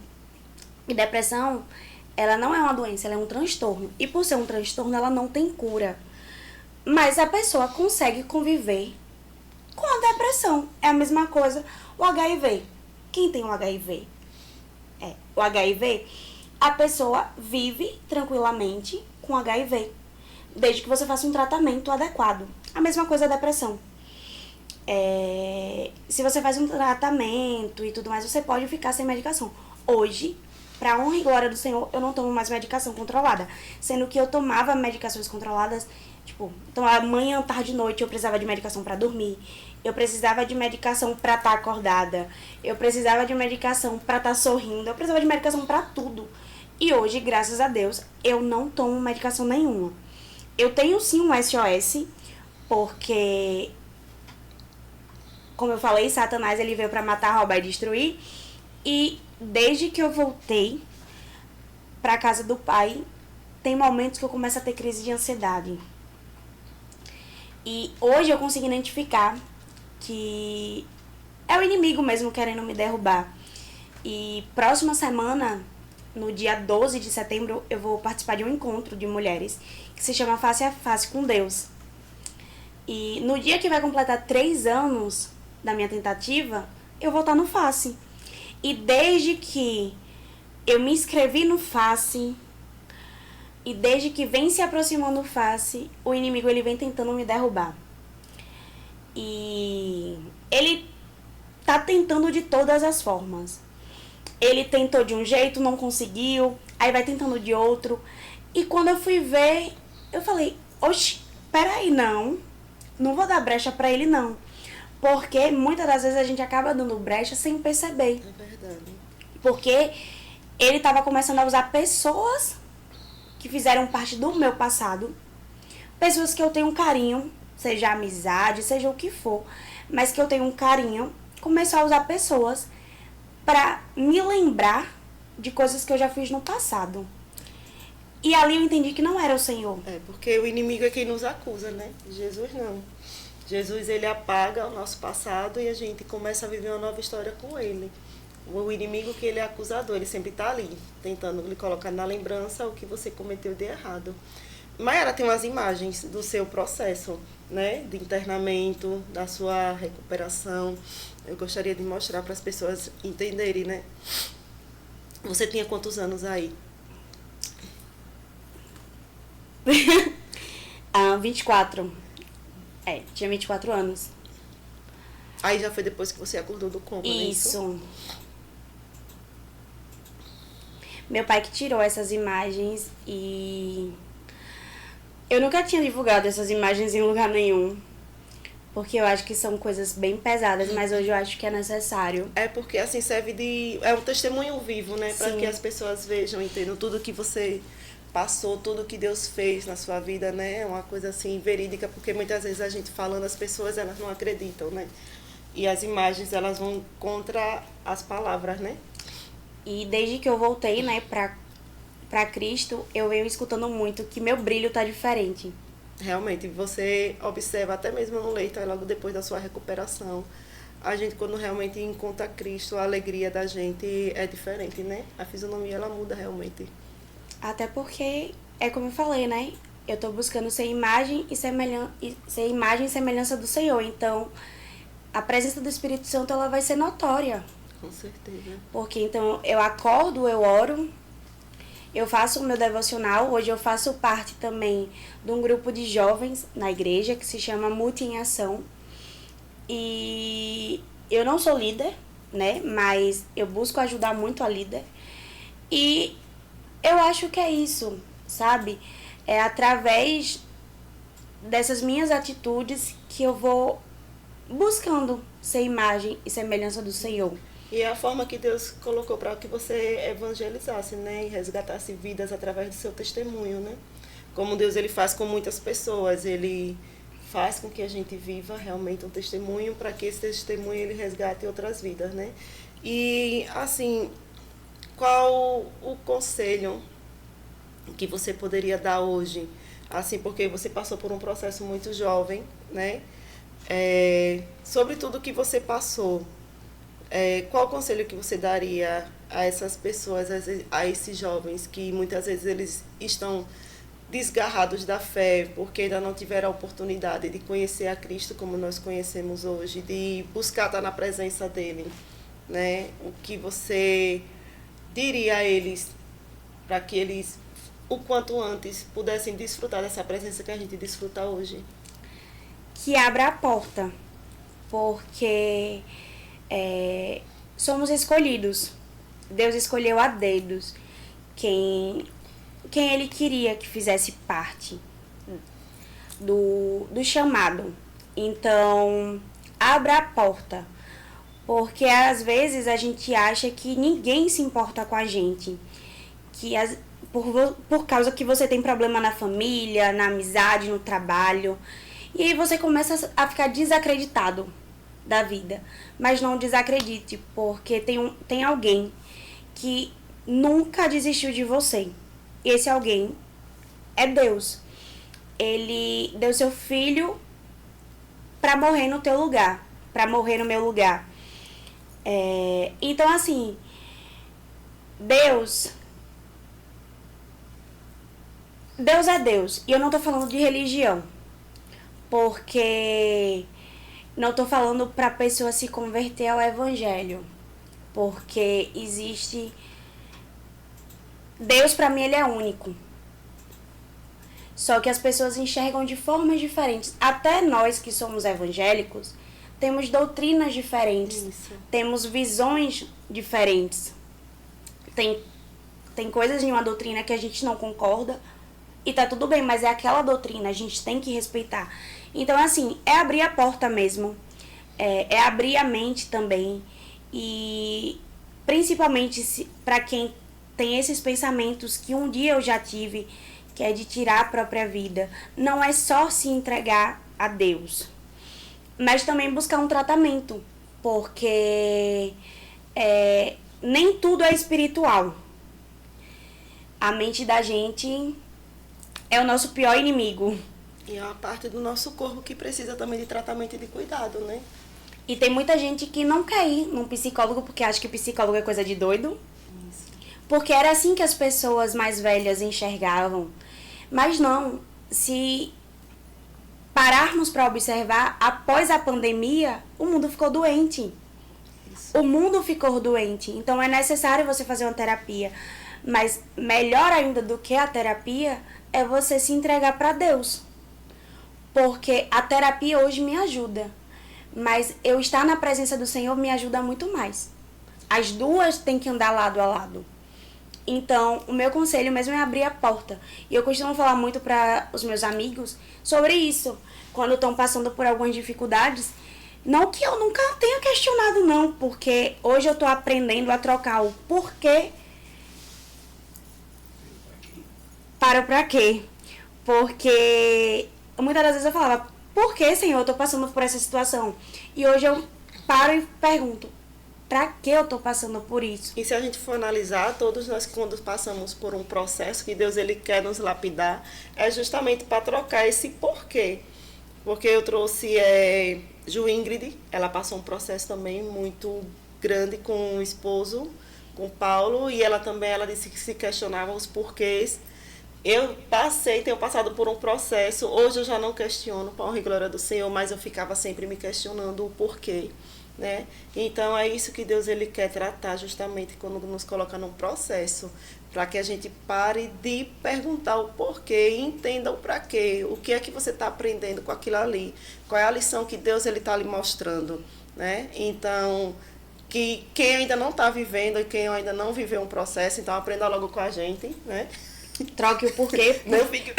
E depressão, ela não é uma doença, ela é um transtorno. E por ser um transtorno, ela não tem cura. Mas a pessoa consegue conviver com a depressão. É a mesma coisa o HIV. Quem tem o HIV? O HIV, a pessoa vive tranquilamente com HIV, desde que você faça um tratamento adequado. A mesma coisa a depressão. Se você faz um tratamento e tudo mais, você pode ficar sem medicação. Hoje, pra honra e glória do Senhor, eu não tomo mais medicação controlada. Sendo que eu tomava medicações controladas, tipo, tomava manhã, tarde, noite, eu precisava de medicação pra dormir. Eu precisava de medicação pra estar acordada. Eu precisava de medicação pra estar sorrindo. Eu precisava de medicação pra tudo. E hoje, graças a Deus, eu não tomo medicação nenhuma. Eu tenho sim um SOS, porque, como eu falei, Satanás ele veio pra matar, roubar e destruir. E desde que eu voltei pra casa do pai, tem momentos que eu começo a ter crise de ansiedade. E hoje eu consigo identificar que é o inimigo mesmo querendo me derrubar. E próxima semana, no dia 12 de setembro, eu vou participar de um encontro de mulheres que se chama Face a Face com Deus. E no dia que vai completar 3 anos da minha tentativa, eu vou estar no Face. E desde que eu me inscrevi no Face, E desde que vem se aproximando face, o inimigo ele vem tentando me derrubar. E ele tá tentando de todas as formas. Ele tentou de um jeito, não conseguiu, aí vai tentando de outro. E quando eu fui ver, eu falei, oxe, peraí, não vou dar brecha pra ele não. Porque muitas das vezes a gente acaba dando brecha sem perceber. É verdade. Porque ele tava começando a usar pessoas que fizeram parte do meu passado, pessoas que eu tenho um carinho, seja amizade, seja o que for, mas que eu tenho um carinho, começou a usar pessoas pra me lembrar de coisas que eu já fiz no passado. E ali eu entendi que não era o Senhor. É, porque o inimigo é quem nos acusa, né? Jesus não. Jesus, ele apaga o nosso passado e a gente começa a viver uma nova história com ele. O inimigo que ele é acusador, ele sempre está ali, tentando lhe colocar na lembrança o que você cometeu de errado. Mayara tem umas imagens do seu processo, né, de internamento, da sua recuperação. Eu gostaria de mostrar para as pessoas entenderem, né? Você tinha quantos anos aí? 24. Tinha 24 anos. Aí já foi depois que você acordou do coma, Isso. Meu pai que tirou essas imagens e eu nunca tinha divulgado essas imagens em lugar nenhum. Porque eu acho que são coisas bem pesadas, mas hoje eu acho que é necessário. É porque assim serve de... É um testemunho vivo, né? Para Sim. que as pessoas vejam, entendam tudo que você passou, tudo que Deus fez na sua vida, né? É uma coisa assim verídica, porque muitas vezes a gente falando, as pessoas elas não acreditam, né? E as imagens elas vão contra as palavras, né? E desde que eu voltei, né, pra Cristo, eu venho escutando muito que meu brilho tá diferente. Realmente, você observa até mesmo no leito, aí logo depois da sua recuperação, a gente quando realmente encontra Cristo, a alegria da gente é diferente, né? A fisionomia ela muda realmente. Até porque, é como eu falei, né, eu tô buscando ser imagem e semelhança do Senhor. Então, a presença do Espírito Santo, ela vai ser notória. Com certeza. Porque, então, eu acordo, eu oro, eu faço o meu devocional. Hoje eu faço parte também de um grupo de jovens na igreja que se chama Multi em Ação. E eu não sou líder, né? Mas eu busco ajudar muito a líder. E eu acho que é isso, sabe? É através dessas minhas atitudes que eu vou buscando ser imagem e semelhança do Senhor. E é a forma que Deus colocou para que você evangelizasse, né? E resgatasse vidas através do seu testemunho, né? Como Deus ele faz com muitas pessoas, ele faz com que a gente viva realmente um testemunho para que esse testemunho ele resgate outras vidas, né? E assim, qual o conselho que você poderia dar hoje? Assim, porque você passou por um processo muito jovem, né? Sobre tudo que você passou, qual o conselho que você daria a essas pessoas, a esses jovens que muitas vezes eles estão desgarrados da fé porque ainda não tiveram a oportunidade de conhecer a Cristo como nós conhecemos hoje, de buscar estar na presença dele, né? O que você diria a eles para que eles, o quanto antes, pudessem desfrutar dessa presença que a gente desfruta hoje? Que abra a porta, porque somos escolhidos. Deus escolheu a dedos quem Ele queria que fizesse parte do chamado. Então, abra a porta, porque às vezes a gente acha que ninguém se importa com a gente, que por causa que você tem problema na família, na amizade, no trabalho, e aí você começa a ficar desacreditado da vida. Mas não desacredite, porque tem alguém que nunca desistiu de você. E esse alguém é Deus. Ele deu seu filho para morrer no teu lugar, para morrer no meu lugar. Então, assim, Deus é Deus. E eu não tô falando de religião, porque não tô falando pra pessoa se converter ao evangelho, porque existe... Deus, pra mim, ele é único. Só que as pessoas enxergam de formas diferentes. Até nós que somos evangélicos, temos doutrinas diferentes, temos visões diferentes. Tem coisas em uma doutrina que a gente não concorda e tá tudo bem, mas é aquela doutrina, a gente tem que respeitar. Então, assim, é abrir a porta mesmo, é abrir a mente também e principalmente para quem tem esses pensamentos que um dia eu já tive, que é de tirar a própria vida. Não é só se entregar a Deus, mas também buscar um tratamento, porque nem tudo é espiritual. A mente da gente é o nosso pior inimigo. E é uma parte do nosso corpo que precisa também de tratamento e de cuidado, né? E tem muita gente que não quer ir num psicólogo porque acha que psicólogo é coisa de doido. Isso. Porque era assim que as pessoas mais velhas enxergavam. Mas não, se pararmos para observar, após a pandemia, o mundo ficou doente. Isso. O mundo ficou doente. Então é necessário você fazer uma terapia. Mas melhor ainda do que a terapia é você se entregar para Deus. Porque a terapia hoje me ajuda. Mas eu estar na presença do Senhor me ajuda muito mais. As duas têm que andar lado a lado. Então, o meu conselho mesmo é abrir a porta. E eu costumo falar muito para os meus amigos sobre isso. Quando estão passando por algumas dificuldades. Não que eu nunca tenha questionado, não. Porque hoje eu estou aprendendo a trocar o porquê para o pra quê. Porque muitas das vezes eu falava, por que, Senhor, eu estou passando por essa situação? E hoje eu paro e pergunto, pra que eu estou passando por isso? E se a gente for analisar, todos nós quando passamos por um processo que Deus ele quer nos lapidar, é justamente para trocar esse porquê. Porque eu trouxe Ju Ingrid, ela passou um processo também muito grande com o esposo, com Paulo, e ela disse que se questionava os porquês. Eu tenho passado por um processo, hoje eu já não questiono, para a honra e glória do Senhor, mas eu ficava sempre me questionando o porquê, né? Então é isso que Deus ele quer tratar justamente quando nos coloca num processo, para que a gente pare de perguntar o porquê e entenda o para quê, o que é que você está aprendendo com aquilo ali, qual é a lição que Deus ele está lhe mostrando, né? Então, que quem ainda não está vivendo e quem ainda não viveu um processo, então aprenda logo com a gente, né? Troque o porquê. Não fique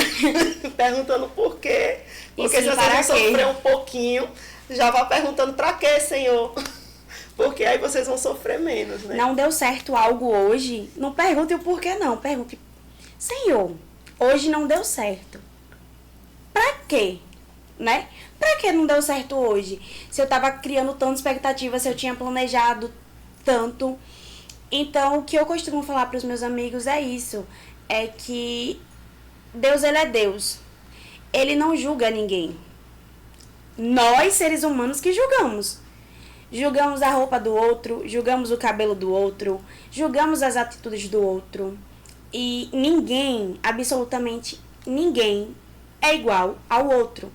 perguntando por quê. Porque se você já sofrer um pouquinho, já vá perguntando para quê, Senhor? Porque aí vocês vão sofrer menos, né? Não deu certo algo hoje, não pergunte o porquê, não. Pergunte, Senhor, hoje não deu certo. Pra quê? Né? Pra que não deu certo hoje? Se eu tava criando tanta expectativa, se eu tinha planejado tanto. Então, o que eu costumo falar para os meus amigos é isso. É que Deus, ele é Deus. Ele não julga ninguém. Nós, seres humanos, que julgamos. Julgamos a roupa do outro, julgamos o cabelo do outro, julgamos as atitudes do outro. E ninguém, absolutamente ninguém, é igual ao outro.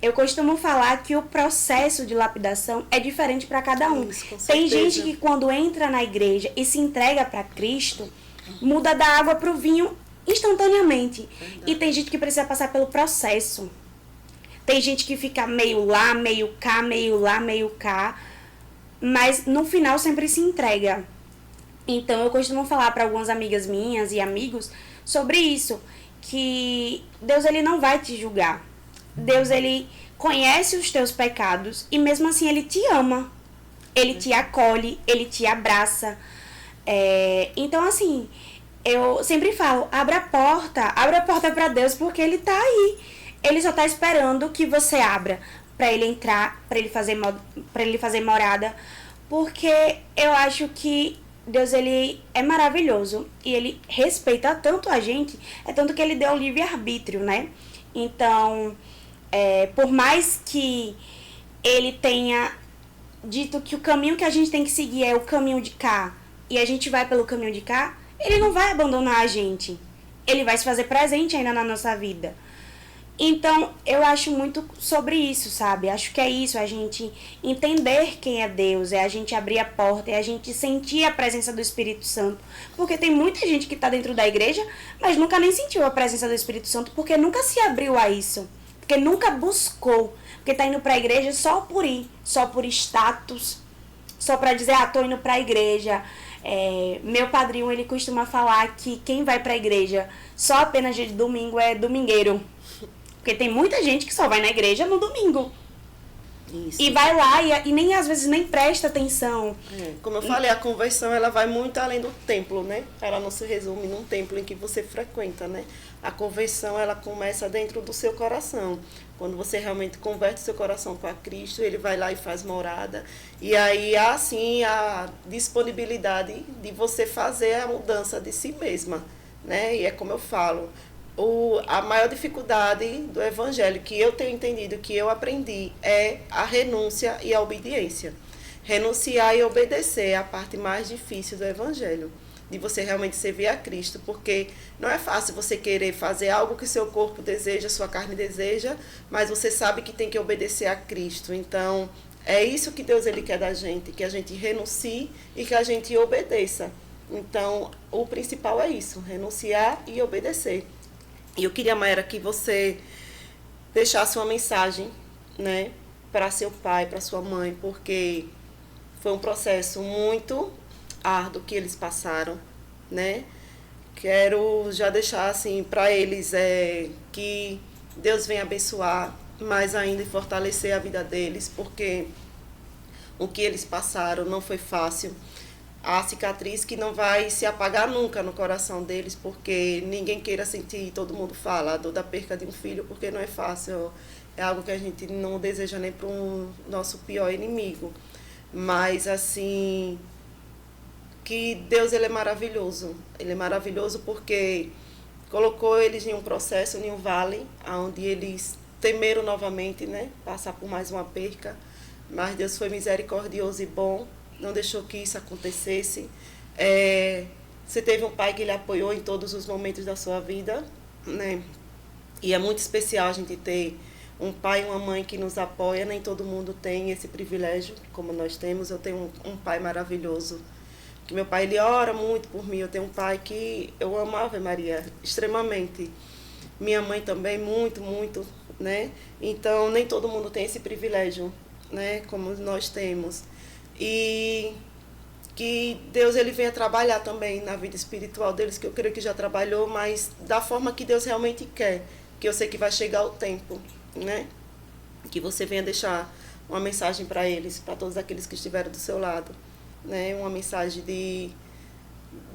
Eu costumo falar que o processo de lapidação é diferente para cada um. Isso, tem gente que quando entra na igreja e se entrega para Cristo, muda da água para o vinho instantaneamente. Verdade. E tem gente que precisa passar pelo processo. Tem gente que fica meio lá, meio cá, meio lá, meio cá. Mas no final sempre se entrega. Então eu costumo falar para algumas amigas minhas e amigos sobre isso. Que Deus ele não vai te julgar. Deus ele conhece os teus pecados e mesmo assim ele te ama. Ele te acolhe, ele te abraça. Então assim, eu sempre falo, abra a porta para Deus, porque ele tá aí. Ele só tá esperando que você abra para ele entrar, para ele fazer morada, porque eu acho que Deus ele é maravilhoso e ele respeita tanto a gente, é tanto que ele deu o livre-arbítrio, né? Então, por mais que ele tenha dito que o caminho que a gente tem que seguir é o caminho de cá, e a gente vai pelo caminho de cá, ele não vai abandonar a gente. Ele vai se fazer presente ainda na nossa vida. Então, eu acho muito sobre isso, sabe? Acho que é isso, a gente entender quem é Deus, é a gente abrir a porta, é a gente sentir a presença do Espírito Santo. Porque tem muita gente que está dentro da igreja, mas nunca nem sentiu a presença do Espírito Santo, porque nunca se abriu a isso, porque nunca buscou, porque está indo para a igreja só por ir, só por status, só para dizer, tô indo para a igreja. Meu padrinho, ele costuma falar que quem vai para a igreja só apenas dia de domingo é domingueiro. Porque tem muita gente que só vai na igreja no domingo. Isso. E vai lá e nem às vezes nem presta atenção. Como eu falei, a conversão ela vai muito além do templo, né? Ela não se resume num templo em que você frequenta, né? A conversão ela começa dentro do seu coração. Quando você realmente converte seu coração com a Cristo, ele vai lá e faz morada. E aí há sim a disponibilidade de você fazer a mudança de si mesma, né? E é como eu falo, a maior dificuldade do evangelho que eu tenho entendido, que eu aprendi, é a renúncia e a obediência. Renunciar e obedecer é a parte mais difícil do evangelho, de você realmente servir a Cristo, porque não é fácil você querer fazer algo que seu corpo deseja, sua carne deseja, mas você sabe que tem que obedecer a Cristo. Então, é isso que Deus ele quer da gente, que a gente renuncie e que a gente obedeça. Então, o principal é isso, renunciar e obedecer. E eu queria, Maera, que você deixasse uma mensagem, né, para seu pai, para sua mãe, porque foi um processo muito árduo que eles passaram, né? Quero já deixar assim para eles que Deus venha abençoar mais ainda e fortalecer a vida deles, porque o que eles passaram não foi fácil. A cicatriz que não vai se apagar nunca no coração deles, porque ninguém queira sentir, todo mundo fala, a dor da perca de um filho, porque não é fácil, é algo que a gente não deseja nem para o nosso pior inimigo. Mas, assim, que Deus ele é maravilhoso porque colocou eles em um processo, em um vale, onde eles temeram novamente, né, passar por mais uma perca, mas Deus foi misericordioso e bom, não deixou que isso acontecesse. Você teve um pai que lhe apoiou em todos os momentos da sua vida, né? E é muito especial a gente ter um pai e uma mãe que nos apoia. Nem todo mundo tem esse privilégio, como nós temos. Eu tenho um pai maravilhoso, que meu pai ele ora muito por mim. Eu tenho um pai que eu amo a Ave Maria extremamente. Minha mãe também, muito, muito, né? Então, nem todo mundo tem esse privilégio, né? Como nós temos. E que Deus ele venha trabalhar também na vida espiritual deles, que eu creio que já trabalhou, mas da forma que Deus realmente quer, que eu sei que vai chegar o tempo, né? Que você venha deixar uma mensagem para eles, para todos aqueles que estiveram do seu lado, né? Uma mensagem de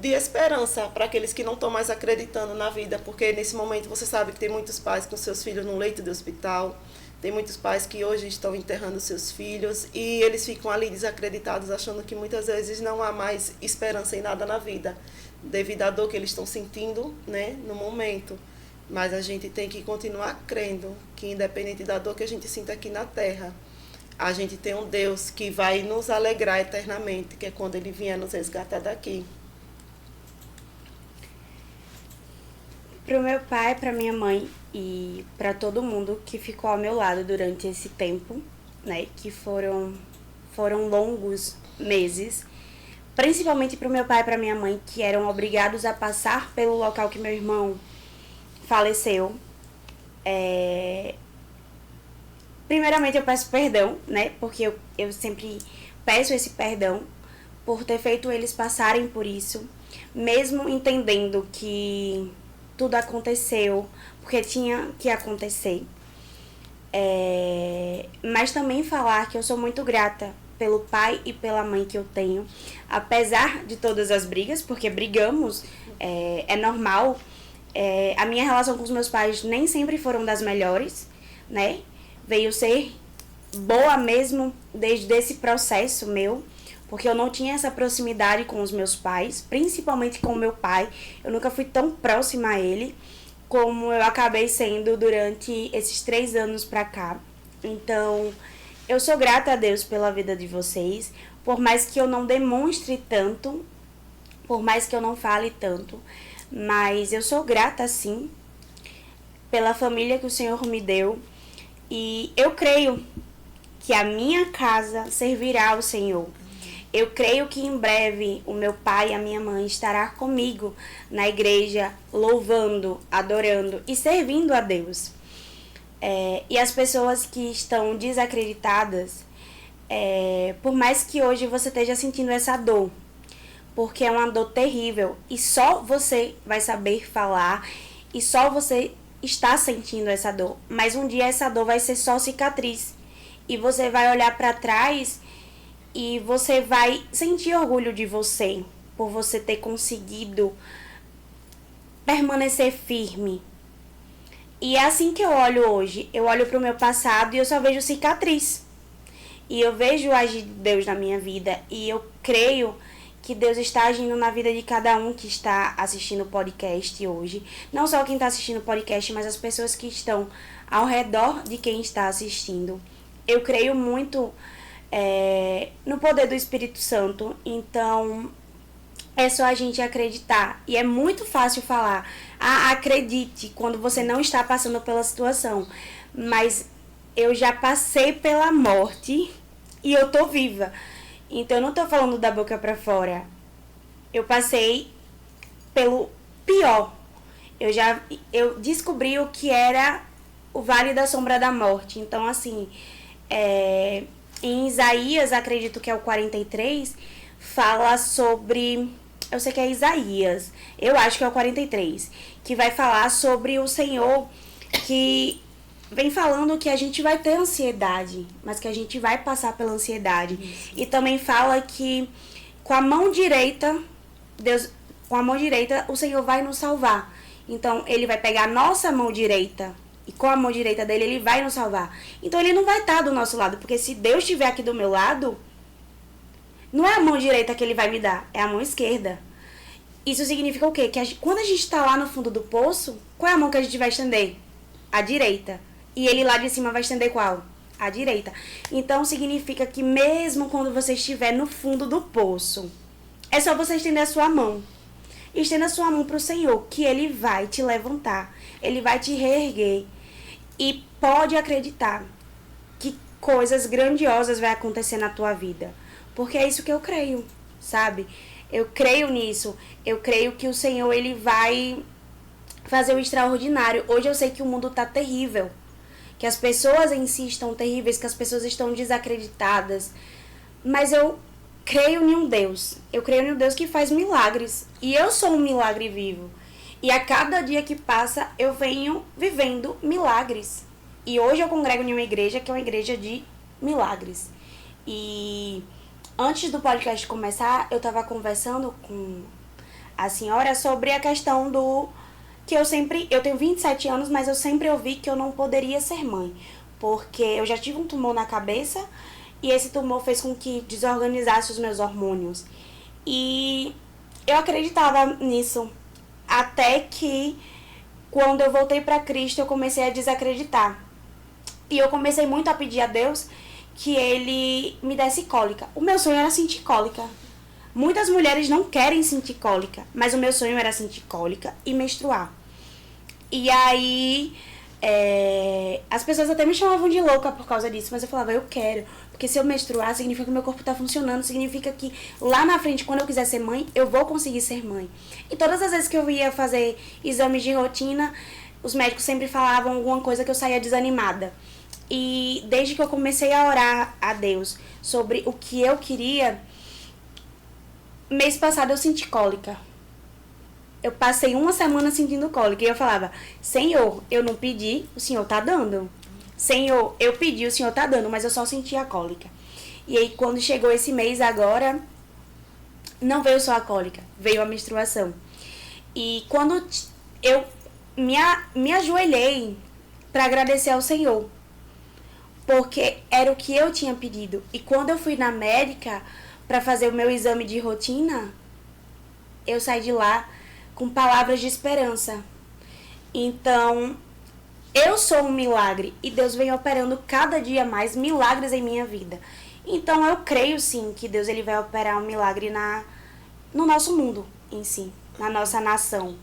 esperança para aqueles que não estão mais acreditando na vida, porque nesse momento você sabe que tem muitos pais com seus filhos no leito de hospital. Tem muitos pais que hoje estão enterrando seus filhos e eles ficam ali desacreditados, achando que muitas vezes não há mais esperança em nada na vida, devido à dor que eles estão sentindo, né, no momento. Mas a gente tem que continuar crendo que, independente da dor que a gente sinta aqui na terra, a gente tem um Deus que vai nos alegrar eternamente, que é quando Ele vier nos resgatar daqui. Pro meu pai, pra minha mãe e pra todo mundo que ficou ao meu lado durante esse tempo, né, que foram longos meses, principalmente pro meu pai e pra minha mãe, que eram obrigados a passar pelo local que meu irmão faleceu. Primeiramente eu peço perdão, né, porque eu sempre peço esse perdão por ter feito eles passarem por isso, mesmo entendendo que tudo aconteceu porque tinha que acontecer. Mas também falar que eu sou muito grata pelo pai e pela mãe que eu tenho, apesar de todas as brigas, porque brigamos, é normal. A minha relação com os meus pais nem sempre foram das melhores, né? Veio ser boa mesmo desde esse processo meu, porque eu não tinha essa proximidade com os meus pais, principalmente com o meu pai. Eu nunca fui tão próxima a ele como eu acabei sendo durante esses 3 anos pra cá. Então, eu sou grata a Deus pela vida de vocês, por mais que eu não demonstre tanto, por mais que eu não fale tanto, mas eu sou grata sim pela família que o Senhor me deu. E eu creio que a minha casa servirá ao Senhor. Eu creio que em breve o meu pai e a minha mãe estarão comigo na igreja, louvando, adorando e servindo a Deus. E as pessoas que estão desacreditadas, por mais que hoje você esteja sentindo essa dor, porque é uma dor terrível e só você vai saber falar e só você está sentindo essa dor, mas um dia essa dor vai ser só cicatriz e você vai olhar para trás e você vai sentir orgulho de você por você ter conseguido permanecer firme. E é assim que eu olho hoje. Eu olho para o meu passado e eu só vejo cicatriz. E eu vejo agir de Deus na minha vida. E eu creio que Deus está agindo na vida de cada um que está assistindo o podcast hoje. Não só quem está assistindo o podcast, mas as pessoas que estão ao redor de quem está assistindo. Eu creio muito no poder do Espírito Santo. Então, é só a gente acreditar. E é muito fácil falar, acredite, quando você não está passando pela situação. Mas eu já passei pela morte e eu tô viva. Então, eu não tô falando da boca pra fora. Eu passei pelo pior. Eu descobri o que era o Vale da Sombra da Morte. Então, assim, em Isaías, acredito que é o 43, fala sobre... Eu sei que é Isaías, eu acho que é o 43, que vai falar sobre o Senhor que vem falando que a gente vai ter ansiedade, mas que a gente vai passar pela ansiedade. Isso. E também fala que com a mão direita, o Senhor vai nos salvar. Então, ele vai pegar a nossa mão direita e com a mão direita dele, ele vai nos salvar. Então, ele não vai estar do nosso lado, porque se Deus estiver aqui do meu lado, não é a mão direita que ele vai me dar, é a mão esquerda. Isso significa o quê? Que quando a gente está lá no fundo do poço, qual é a mão que a gente vai estender? A direita. E ele lá de cima vai estender qual? A direita. Então, significa que mesmo quando você estiver no fundo do poço, é só você estender a sua mão. Estenda a sua mão para o Senhor, que ele vai te levantar. Ele vai te reerguer. E pode acreditar que coisas grandiosas vão acontecer na tua vida. Porque é isso que eu creio, sabe? Eu creio nisso. Eu creio que o Senhor, ele vai fazer o extraordinário. Hoje eu sei que o mundo tá terrível. Que as pessoas em si estão terríveis, que as pessoas estão desacreditadas. Mas eu creio em um Deus. Eu creio em um Deus que faz milagres. E eu sou um milagre vivo. E a cada dia que passa, eu venho vivendo milagres. E hoje eu congrego em uma igreja que é uma igreja de milagres. E antes do podcast começar, eu estava conversando com a senhora sobre a questão do... Eu tenho 27 anos, mas eu sempre ouvi que eu não poderia ser mãe. Porque eu já tive um tumor na cabeça e esse tumor fez com que desorganizasse os meus hormônios. E eu acreditava nisso. Até que, quando eu voltei para Cristo, eu comecei a desacreditar. E eu comecei muito a pedir a Deus que ele me desse cólica. O meu sonho era sentir cólica. Muitas mulheres não querem sentir cólica, mas o meu sonho era sentir cólica e menstruar. E aí, as pessoas até me chamavam de louca por causa disso, mas eu falava, eu quero. Porque se eu menstruar, significa que o meu corpo tá funcionando, significa que lá na frente, quando eu quiser ser mãe, eu vou conseguir ser mãe. E todas as vezes que eu ia fazer exames de rotina, os médicos sempre falavam alguma coisa que eu saía desanimada. E desde que eu comecei a orar a Deus sobre o que eu queria, mês passado eu senti cólica. Eu passei uma semana sentindo cólica e eu falava, Senhor, eu não pedi, o Senhor tá dando. Senhor, eu pedi, o Senhor tá dando, mas eu só senti a cólica. E aí quando chegou esse mês agora, não veio só a cólica, veio a menstruação. E quando eu me ajoelhei para agradecer ao Senhor, porque era o que eu tinha pedido. E quando eu fui na médica para fazer o meu exame de rotina, eu saí de lá com palavras de esperança. Então, eu sou um milagre e Deus vem operando cada dia mais milagres em minha vida. Então, eu creio sim que Deus ele vai operar um milagre no nosso mundo em si, na nossa nação.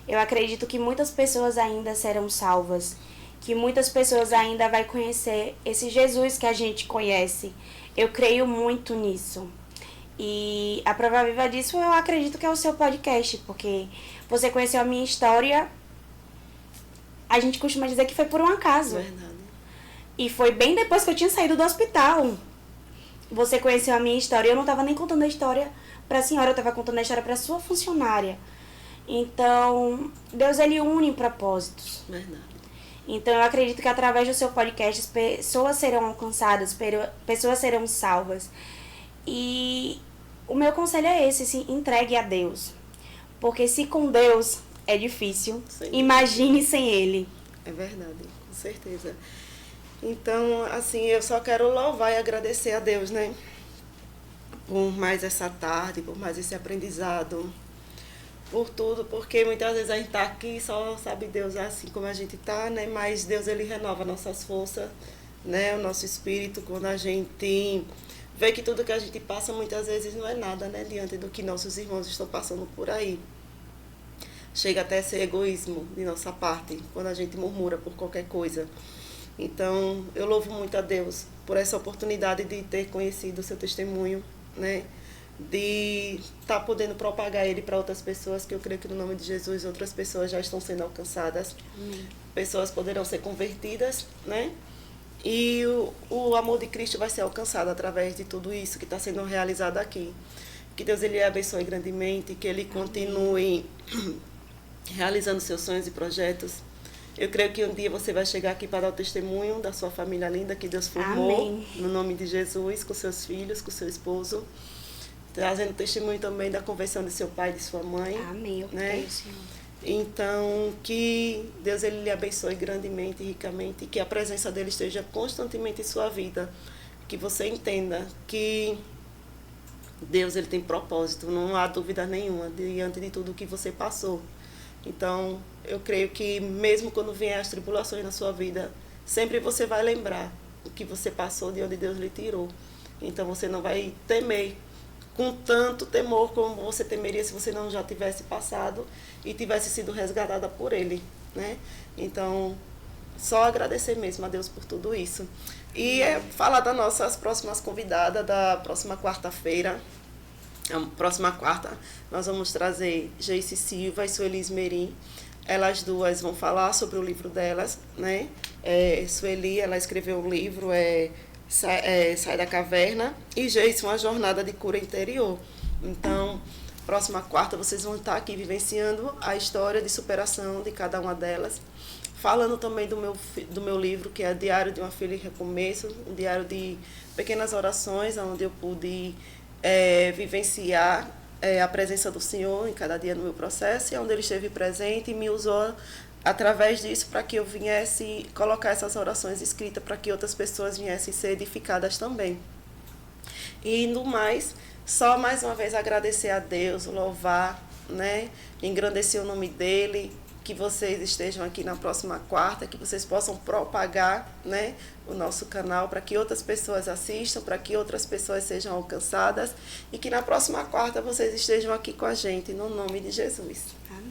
Eu acredito que muitas pessoas ainda serão salvas, que muitas pessoas ainda vai conhecer esse Jesus que a gente conhece. Eu creio muito nisso. E a prova viva disso eu acredito que é o seu podcast, porque você conheceu a minha história, a gente costuma dizer que foi por um acaso. Verdade. E foi bem depois que eu tinha saído do hospital. Você conheceu a minha história. Eu não estava nem contando a história para a senhora, eu estava contando a história para sua funcionária. Então, Deus, ele une propósitos. Verdade. Então, eu acredito que através do seu podcast, as pessoas serão alcançadas, pessoas serão salvas. E o meu conselho é esse, se entregue a Deus. Porque se com Deus é difícil, imagine sem Ele. É verdade, com certeza. Então, assim, eu só quero louvar e agradecer a Deus, né? Por mais essa tarde, por mais esse aprendizado, por tudo, porque muitas vezes a gente está aqui, só sabe Deus assim como a gente está, né? Mas Deus, ele renova nossas forças, né? O nosso espírito, quando a gente vê que tudo que a gente passa muitas vezes não é nada, né? Diante do que nossos irmãos estão passando por aí. Chega até a ser egoísmo de nossa parte, quando a gente murmura por qualquer coisa. Então, eu louvo muito a Deus por essa oportunidade de ter conhecido o seu testemunho, né? De estar podendo propagar ele para outras pessoas, que eu creio que no nome de Jesus outras pessoas já estão sendo alcançadas. Amém. Pessoas poderão ser convertidas, né? E o amor de Cristo vai ser alcançado através de tudo isso que está sendo realizado aqui. Que Deus, ele abençoe grandemente, que ele continue realizando seus sonhos e projetos. Eu creio que um dia você vai chegar aqui para dar o testemunho da sua família linda que Deus formou. Amém. No nome de Jesus, com seus filhos, com seu esposo. Trazendo testemunho também da conversão de seu pai e de sua mãe. Amém, eu né? creio, Senhor. Então, que Deus, ele lhe abençoe grandemente e ricamente, e que a presença dele esteja constantemente em sua vida. Que você entenda que Deus, ele tem propósito, não há dúvida nenhuma diante de tudo que você passou. Então, eu creio que mesmo quando vier as tribulações na sua vida, sempre você vai lembrar o que você passou, de onde Deus lhe tirou. Então, você não vai temer com tanto temor como você temeria se você não já tivesse passado e tivesse sido resgatada por Ele, né? Então, só agradecer mesmo a Deus por tudo isso. E falar das nossas próximas convidadas da próxima quarta-feira. A próxima quarta nós vamos trazer Geice Silva e Sueli Esmerim. Elas duas vão falar sobre o livro delas, né? Sueli, ela escreveu um livro, Sai da Caverna, e Geice, uma jornada de cura interior. Então, próxima quarta vocês vão estar aqui vivenciando a história de superação de cada uma delas, falando também do meu livro, que é Diário de uma Filha em Recomeço, um diário de pequenas orações, onde eu pude vivenciar a presença do Senhor em cada dia no meu processo, e onde Ele esteve presente e me usou através disso para que eu viesse colocar essas orações escritas para que outras pessoas viessem ser edificadas também. E no mais, só mais uma vez agradecer a Deus, louvar, né? Engrandecer o nome dEle, que vocês estejam aqui na próxima quarta, que vocês possam propagar, né, o nosso canal para que outras pessoas assistam, para que outras pessoas sejam alcançadas, e que na próxima quarta vocês estejam aqui com a gente, no nome de Jesus. Amém.